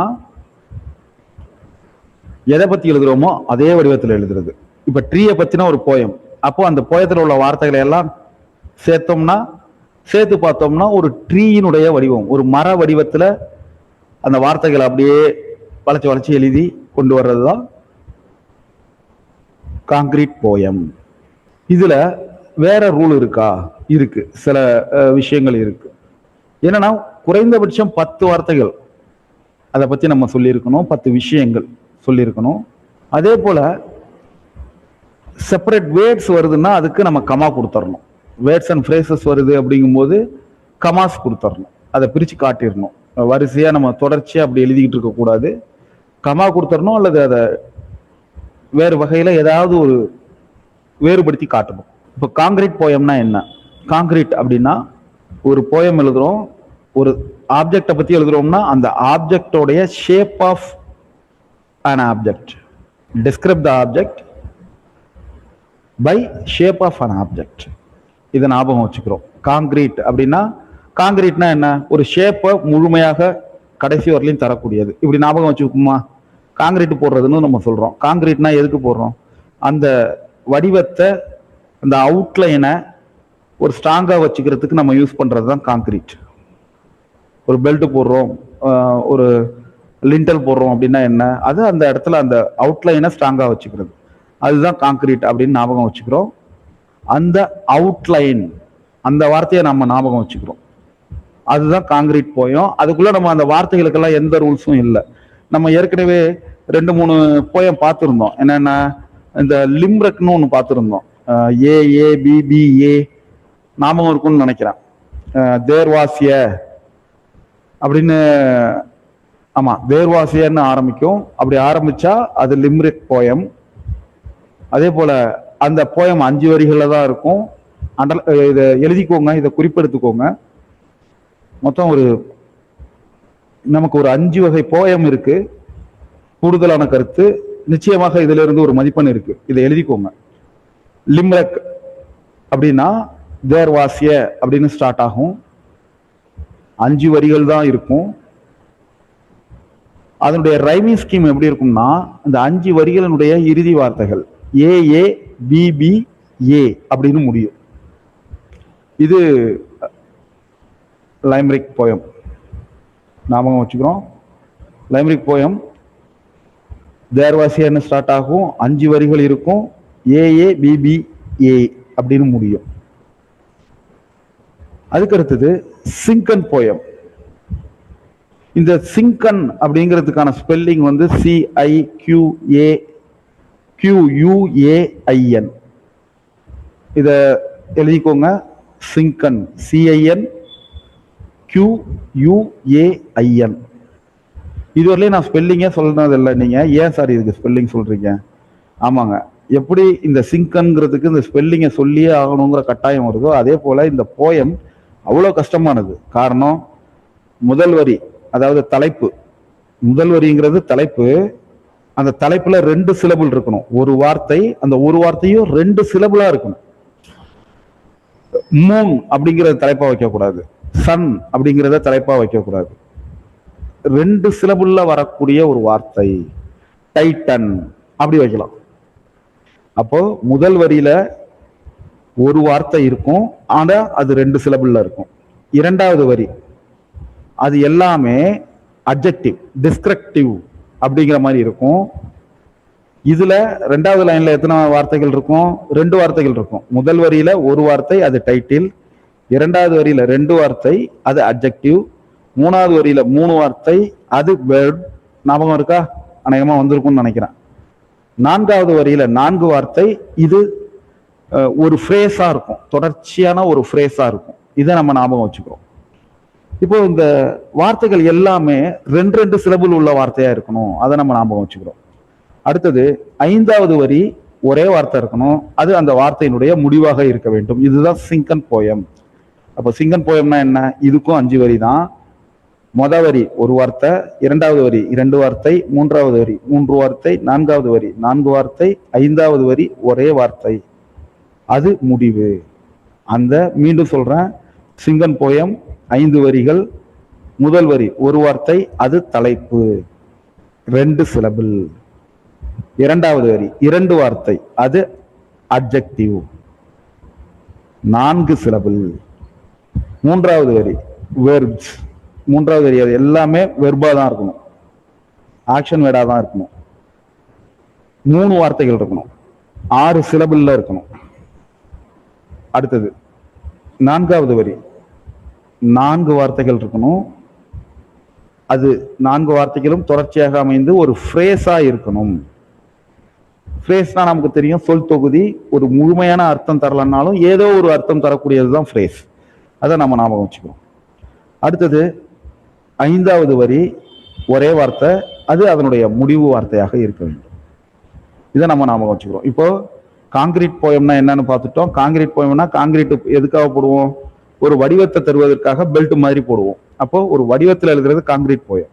எதை பத்தி எழுதுறோமோ அதே வடிவத்தில் எழுதுறது. இப்ப ட்ரீயை பத்தின ஒரு போயம், அப்போ அந்த போயத்தில் உள்ள வார்த்தைகளை எல்லாம் சேர்த்து பார்த்தோம்னா ஒரு ட்ரீயினுடைய வடிவம், ஒரு மர வடிவத்துல அந்த வார்த்தைகளை அப்படியே வளைச்சு எழுதி கொண்டு வர்றதுதான் காங்கிரீட் போயம். இதுல வேற ரூல் இருக்கா? இருக்கு, சில விஷயங்கள் இருக்கு. என்னன்னா குறைந்தபட்சம் 10 வார்த்தைகள் அதை பத்தி நம்ம சொல்லியிருக்கணும், 10 விஷயங்கள் சொல்லியிருக்கணும். அதே போல செப்பரேட் வேர்ட்ஸ் வருதுன்னா அதுக்கு நம்ம கமா கொடுத்துடணும். வேர்ட்ஸ் அண்ட் ஃப்ரேசஸ் வருது அப்படிங்கும்போது கமாஸ் கொடுத்துடணும், அதை பிரிச்சு காட்டிடணும். வரிசையா நம்ம தொடர்ச்சியா அப்படி எழுதிக்கிட்டு இருக்க கூடாது, கமா கொடுத்துடணும். அல்லது அதை வேறு வகையில ஏதாவது ஒரு வேறுபடுத்தி காட்டணும். இப்போ காங்கிரீட் போயம்னா என்ன? காங்கிரீட் அப்படின்னா ஒரு போயம் எழுதுறோம், ஒரு ஆப்ஜெக்டை பத்தி எழுதுறோம்னா அந்த ஆப்ஜெக்டோடைய shape of an object, describe the object by shape of an object. இதை ஞாபகம் வச்சுக்கிறோம். காங்கிரீட் அப்படின்னா, காங்கிரீட்னா என்ன? ஒரு ஷேப்பை முழுமையாக கடைசி வரலையும் தரக்கூடியது. இப்படி ஞாபகம் வச்சுக்குமா? காங்கிரீட் போடுறதுன்னு நம்ம சொல்றோம். காங்கிரீட்னா எதுக்கு போடுறோம்? அந்த வடிவத்தை, அந்த அவுட்லைனை ஒரு ஸ்ட்ராங்கா வச்சுக்கிறதுக்கு நம்ம யூஸ் பண்றது தான் காங்கிரீட். ஒரு பெல்ட் போடுறோம், ஒரு லிண்டல் போடுறோம் அப்படின்னா என்ன? அது அந்த இடத்துல அந்த அவுட்லைனை ஸ்ட்ராங்கா வச்சுக்கிறது, அதுதான் காங்கிரீட் அப்படின்னு ஞாபகம் வச்சுக்கிறோம். அந்த அவுட்லைன், அந்த வார்த்தையை நம்ம ஞாபகம் வச்சுக்கிறோம், அதுதான் காங்கிரீட் போயம். அதுக்குள்ள நம்ம அந்த வார்த்தைகளுக்கெல்லாம் எந்த ரூல்ஸும் இல்லை. நம்ம ஏற்கனவே 2-3 போயம் பார்த்துருந்தோம். என்னென்ன? இந்த லிம்ரக்னு ஒன்று பார்த்துருந்தோம். ஏ ஞாபகம் இருக்கும்னு நினைக்கிறேன். தேர்வாசிய அப்படின்னு, ஆமா, தேர்வாசியன்னு ஆரம்பிக்கும். அப்படி ஆரம்பிச்சா அது லிம்ரிக் போயம். அதே போல அந்த போயம் 5 வரிகள்ல தான் இருக்கும். இதை எழுதிக்கோங்க, இதை குறிப்பெடுத்துக்கோங்க. மொத்தம் நமக்கு ஒரு 5 வகை போயம் இருக்கு. கூடுதலான கருத்து நிச்சயமாக இதுல இருந்து ஒரு மதிப்பெண் இருக்கு, இதை எழுதிக்கோங்க. லிம்ரக் அப்படின்னா தேர்வாசிய அப்படின்னு ஸ்டார்ட் ஆகும், 5 வரிகள் தான் இருக்கும். அதனுடைய ரைமிங் ஸ்கீம் எப்படி இருக்கும்னா, இந்த 5 வரிகளினுடைய இறுதி வார்த்தைகள் ஏ பிபி ஏ அப்படின்னு முடியும். இது லைம்ரிக் போயம், ஞாபகம் வச்சுக்கிறோம். லைம்ரிக் போயம் தேர்வாசியன்னு ஸ்டார்ட் ஆகும், 5 வரிகள் இருக்கும், ஏ பிபி ஏ அப்படின்னு முடியும். அதுக்கு அடுத்தது சிங்கன் போயம். இந்த சிங்கன் அப்படிங்கிறதுக்கான ஸ்பெல்லிங் வந்து CIQUAIN. இத எழுதிக்கோங்க. சிங்கன், CINQUAIN. இதுவரையிலும் நான் ஸ்பெல்லிங்கே சொல்றதில்லை. நீங்க ஏன் சார் இதுக்கு ஸ்பெல்லிங் சொல்றீங்க? ஆமாங்க, எப்படி இந்த சிங்கன்ங்கிறதுக்கு இந்த ஸ்பெல்லிங்கை சொல்லியே ஆகணுங்கிற கட்டாயம் வருதோ அதே போல இந்த போயம் அவ்வளோ கஷ்டமானது. காரணம், முதல் வரி, அதாவது தலைப்பு, முதல் வரிங்கிறது தலைப்பு. அந்த தலைப்புல 2 சிலபிள் இருக்கணும். ஒரு வார்த்தை, அந்த ஒரு வார்த்தையும் 2 சிலபிளா இருக்கணும். மூன் அப்படிங்கறத தலைப்பா வைக்க கூடாது, சன் அப்படிங்கிறத தலைப்பா வைக்க கூடாது. 2 சிலபிள்ல வரக்கூடிய ஒரு வார்த்தை, டைட்டன் அப்படி வைக்கலாம். அப்போ முதல் வரியில ஒரு வார்த்தை இருக்கும், ஆனா அது 2 சிலபிள்ல இருக்கும். இரண்டாவது வரி அது எல்லாமே அட்ஜெக்டிவ், டிஸ்கிரிப்டிவ் அப்படிங்கிற மாதிரி இருக்கும். இதுல 2வது லைன்ல எத்தனை வார்த்தைகள் இருக்கும்? 2 வார்த்தைகள் இருக்கும். முதல் வரியில ஒரு வார்த்தை, அது டைட்டில். 2வது வரியில 2 வார்த்தை, அது அட்ஜெக்டிவ். 3வது வரியில 3 வார்த்தை, அது வெர்ப். ஞாபகம் இருக்கா? அநேகமா வந்திருக்கும்னு நினைக்கிறேன். 4வது வரியில 4 வார்த்தை, இது ஒரு ஃப்ரேஸா இருக்கும், தொடர்ச்சியான ஒரு ஃப்ரேஸா இருக்கும். இதை நம்ம ஞாபகம் வச்சுக்கிறோம். இப்போ இந்த வார்த்தைகள் எல்லாமே 2 சிலபிள் உள்ள வார்த்தையா இருக்கணும், அதை நம்ம ஞாபகம் வச்சுக்கிறோம். அடுத்தது 5வது வரி ஒரே வார்த்தை இருக்கணும், அது அந்த வார்த்தையினுடைய முடிவாக இருக்க வேண்டும். இதுதான் சிங்கன் போயம். அப்போ சிங்கன் போயம்னா என்ன? இதுக்கும் 5 வரி தான். மொதல் வரி ஒரு வார்த்தை, 2வது வரி 2 வார்த்தை, 3வது வரி 3 வார்த்தை, 4வது வரி 4 வார்த்தை, 5வது வரி ஒரே வார்த்தை, அது முடிவு. அந்த மீண்டும் சொல்றேன், சிங்கன் போயம் 5 வரிகள், முதல் வரி ஒரு வார்த்தை, அது தலைப்பு 2 சிலபிள். 2வது வரி 2 வார்த்தை, அது அட்ஜெக்டிவ் 4 சிலபிள். 3வது வரி வெர்ப்ஸ், 3வது வரி அது எல்லாமே வெர்பா தான் இருக்கணும், ஆக்ஷன் வேர்டா தான் இருக்கணும். 3 வார்த்தைகள் இருக்கணும், 6 சிலபிள்ல இருக்கணும். அடுத்தது 4வது வரி 4 வார்த்தைகள் இருக்கணும், அது 4 வார்த்தைகளும் தொடர்ச்சியாக அமைந்து ஒரு ஃப்ரேஸா இருக்கணும். ஃப்ரேஸ்னா நமக்கு தெரியும், சொல் தொகுதி ஒரு முழுமையான அர்த்தம் தரலனாலும் ஏதோ ஒரு அர்த்தம் தரக்கூடியது தான் ஃப்ரேஸ். அதை நம்ம ஞாபகம் வச்சுக்கிறோம். அடுத்தது 5வது வரி ஒரே வார்த்தை, அது அதனுடைய முடிவு வார்த்தையாக இருக்க வேண்டும். இதை நம்ம ஞாபகம் வச்சுக்கிறோம். இப்போ காங்கிரீட் போயம்னா என்னன்னு பார்த்துட்டோம். காங்கிரீட் போயம்னா காங்கிரீட் எதுக்காக போடுவோம்? ஒரு வடிவத்தை தருவதற்காக பெல்ட் மாதிரி போடுவோம். அப்போ ஒரு வடிவத்தில் எழுதுறது காங்கிரீட் போயம்.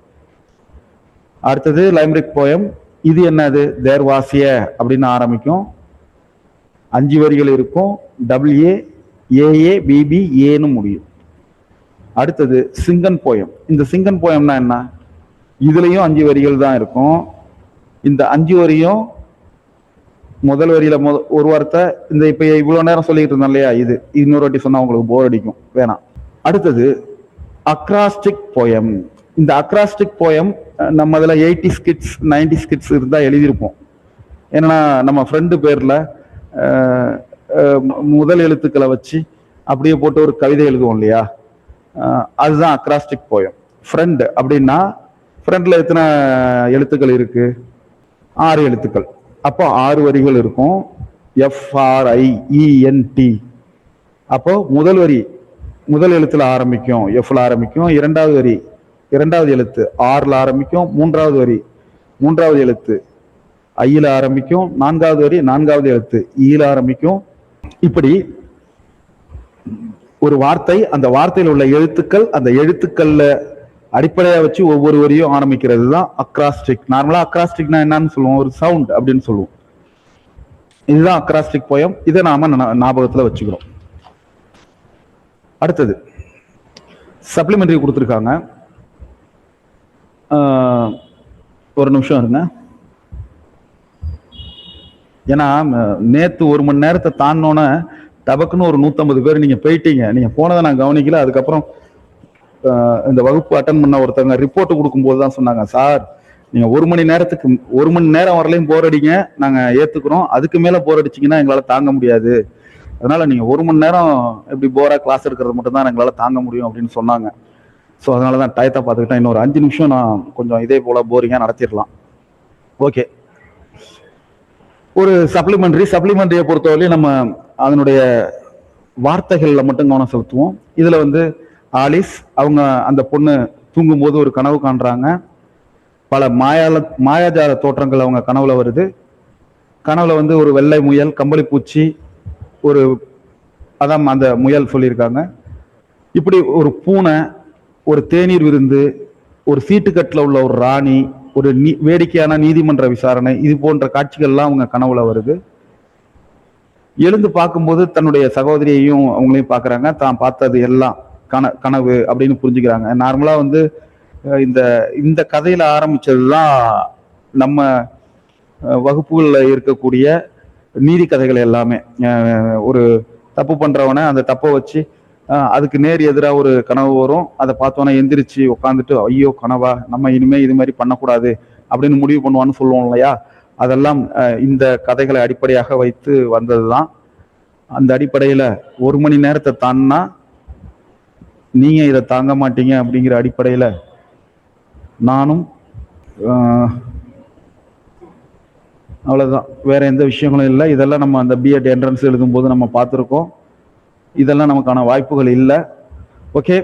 அடுத்தது லைம்ரிக் போயம். இது என்னது? தேர் வாசிய அப்படின்னு ஆரம்பிக்கும், 5 வரிகள் இருக்கும், WAABBAன்னு முடியும். அடுத்தது சிங்கன் போயம். இந்த சிங்கன் போயம்னா என்ன? இதுலயும் 5 வரிகள் தான் இருக்கும். இந்த 5 வரியும் முதல் வரியில ஒரு வார்த்தை, இந்த இப்ப இவ்வளவு நேரம் சொல்லிட்டு இருந்தோம் இல்லையா, இது இன்னொரு வாட்டி சொன்னா உங்களுக்கு போர் அடிக்கும், வேணாம். அடுத்தது அக்ராஸ்டிக் போயம். இந்த அக்ராஸ்டிக் போயம் நம்ம அதில் 80s கிட்ஸ் 90s கிட்ஸ் இருந்தால் எழுதியிருப்போம். ஏன்னா நம்ம ஃப்ரெண்டு பேரில் முதல் எழுத்துக்களை வச்சு அப்படியே போட்டு ஒரு கவிதை எழுதுவோம் இல்லையா, அதுதான் அக்ராஸ்டிக் போயம். ஃப்ரெண்ட் அப்படின்னா ஃப்ரெண்டில் எத்தனை எழுத்துக்கள் இருக்கு? 6 எழுத்துக்கள். அப்போ 6 வரிகள் இருக்கும், FRIENT. அப்போ முதல் வரி முதல் எழுத்துல ஆரம்பிக்கும், எஃப்ல ஆரம்பிக்கும். 2வது வரி 2வது எழுத்து ஆர்ல ஆரம்பிக்கும். 3வது வரி 3வது எழுத்து ஐல ஆரம்பிக்கும். 4வது வரி 4வது எழுத்து ஈல ஆரம்பிக்கும். இப்படி ஒரு வார்த்தை, அந்த வார்த்தையில் உள்ள எழுத்துக்கள், அந்த எழுத்துக்கள்ல அடிப்படையா வச்சு ஒவ்வொரு வரியும் ஆரம்பிக்கிறது தான் அக்ராஸ்டிக். நார்மலா அக்ராஸ்டிக்னா என்னன்னு சொல்லுவோம்? ஒரு சவுண்ட் அப்படின்னு சொல்லுவோம். இதுதான் அக்ராஸ்டிக் போயம். இதை நாம ஞாபகத்துல வச்சுக்கிறோம். அடுத்தது சப்ளிமெண்டரி கொடுத்துருக்காங்க. ஒரு நிமிஷம் இருங்க. ஏன்னா நேத்து 1 மணி நேரத்தை தாண்டினோன்னு டபக்குன்னு ஒரு 150 பேர் நீங்க போயிட்டீங்க. நீங்க போனதை நான் கவனிக்கல. அதுக்கப்புறம் இந்த வகுப்பு அட்டன் பண்ண ஒருத்தவங்க ரிப்போர்ட் கொடுக்கும்போது தான் சொன்னாங்க, சார் நீங்க 1 மணி நேரத்துக்கு 1 மணி நேரம் வரலையும் போர் அடிங்க, நாங்க ஏத்துக்கிறோம். அதுக்கு மேல போர் அடிச்சிங்கன்னா எங்களால தாங்க முடியாது. அதனால நீங்க 1 மணி நேரம் எப்படி போரா கிளாஸ் எடுக்கிறது மட்டும் தான் எங்களால தாங்க முடியும் அப்படின்னு சொன்னாங்க. ஸோ அதனாலதான் டயத்தை பார்த்துக்கிட்டேன். இன்னொரு 5 நிமிஷம் நான் கொஞ்சம் இதே போல போரிங்கா நடத்திடலாம். ஓகே, ஒரு சப்ளிமெண்டரியை பொறுத்தவரையும் நம்ம அதனுடைய வார்த்தைகள்ல மட்டும் கவனம் செலுத்துவோம். இதுல ஆலிஸ் அவங்க அந்த பொண்ணு தூங்கும்போது ஒரு கனவு காண்றாங்க. பல மாயாஜால தோற்றங்கள் அவங்க கனவுல வருது. கனவுல ஒரு வெள்ளை முயல், கம்பளி பூச்சி, ஒரு அதான் அந்த முயல் சொல்லியிருக்காங்க. இப்படி ஒரு பூனை, ஒரு தேநீர் விருந்து, ஒரு சீட்டுக்கட்டில் உள்ள ஒரு ராணி, ஒரு வேடிக்கையான நீதிமன்ற விசாரணை, இது போன்ற காட்சிகள்லாம் அவங்க கனவுல வருது. எழுந்து பார்க்கும்போது தன்னுடைய சகோதரியையும் அவங்களையும் பார்க்குறாங்க. தான் பார்த்தது எல்லாம் கனவு அப்படின்னு புரிஞ்சுக்கிறாங்க. நார்மலா இந்த இந்த கதையில ஆரம்பிச்சதுதான் நம்ம வகுப்புகள்ல இருக்கக்கூடிய நீதி கதைகள் எல்லாமே. ஒரு தப்பு பண்றவனை அந்த தப்பை வச்சு அதுக்கு நேர் எதிராக ஒரு கனவு வரும். அதை பார்த்தோன்னா எந்திரிச்சு உட்காந்துட்டு ஐயோ கனவா, நம்ம இனிமே இது மாதிரி பண்ணக்கூடாது அப்படின்னு முடிவு பண்ணுவான்னு சொல்லுவோம் இல்லையா. அதெல்லாம் இந்த கதைகளை அடிப்படையாக வைத்து வந்ததுதான். அந்த அடிப்படையில 1 மணி நேரத்தை தாண்டினா நீங்க இதை தாங்க மாட்டீங்க அப்படிங்கிற அடிப்படையில நானும் அவ்வளவுதான், வேற எந்த விஷயங்களும் இல்லை. இதெல்லாம் நம்ம அந்த பிஎட் என்ட்ரன்ஸ் எழுதும்போது நம்ம பார்த்துருக்கோம். இதெல்லாம் நமக்கான வாய்ப்புகள் இல்லை. ஓகே.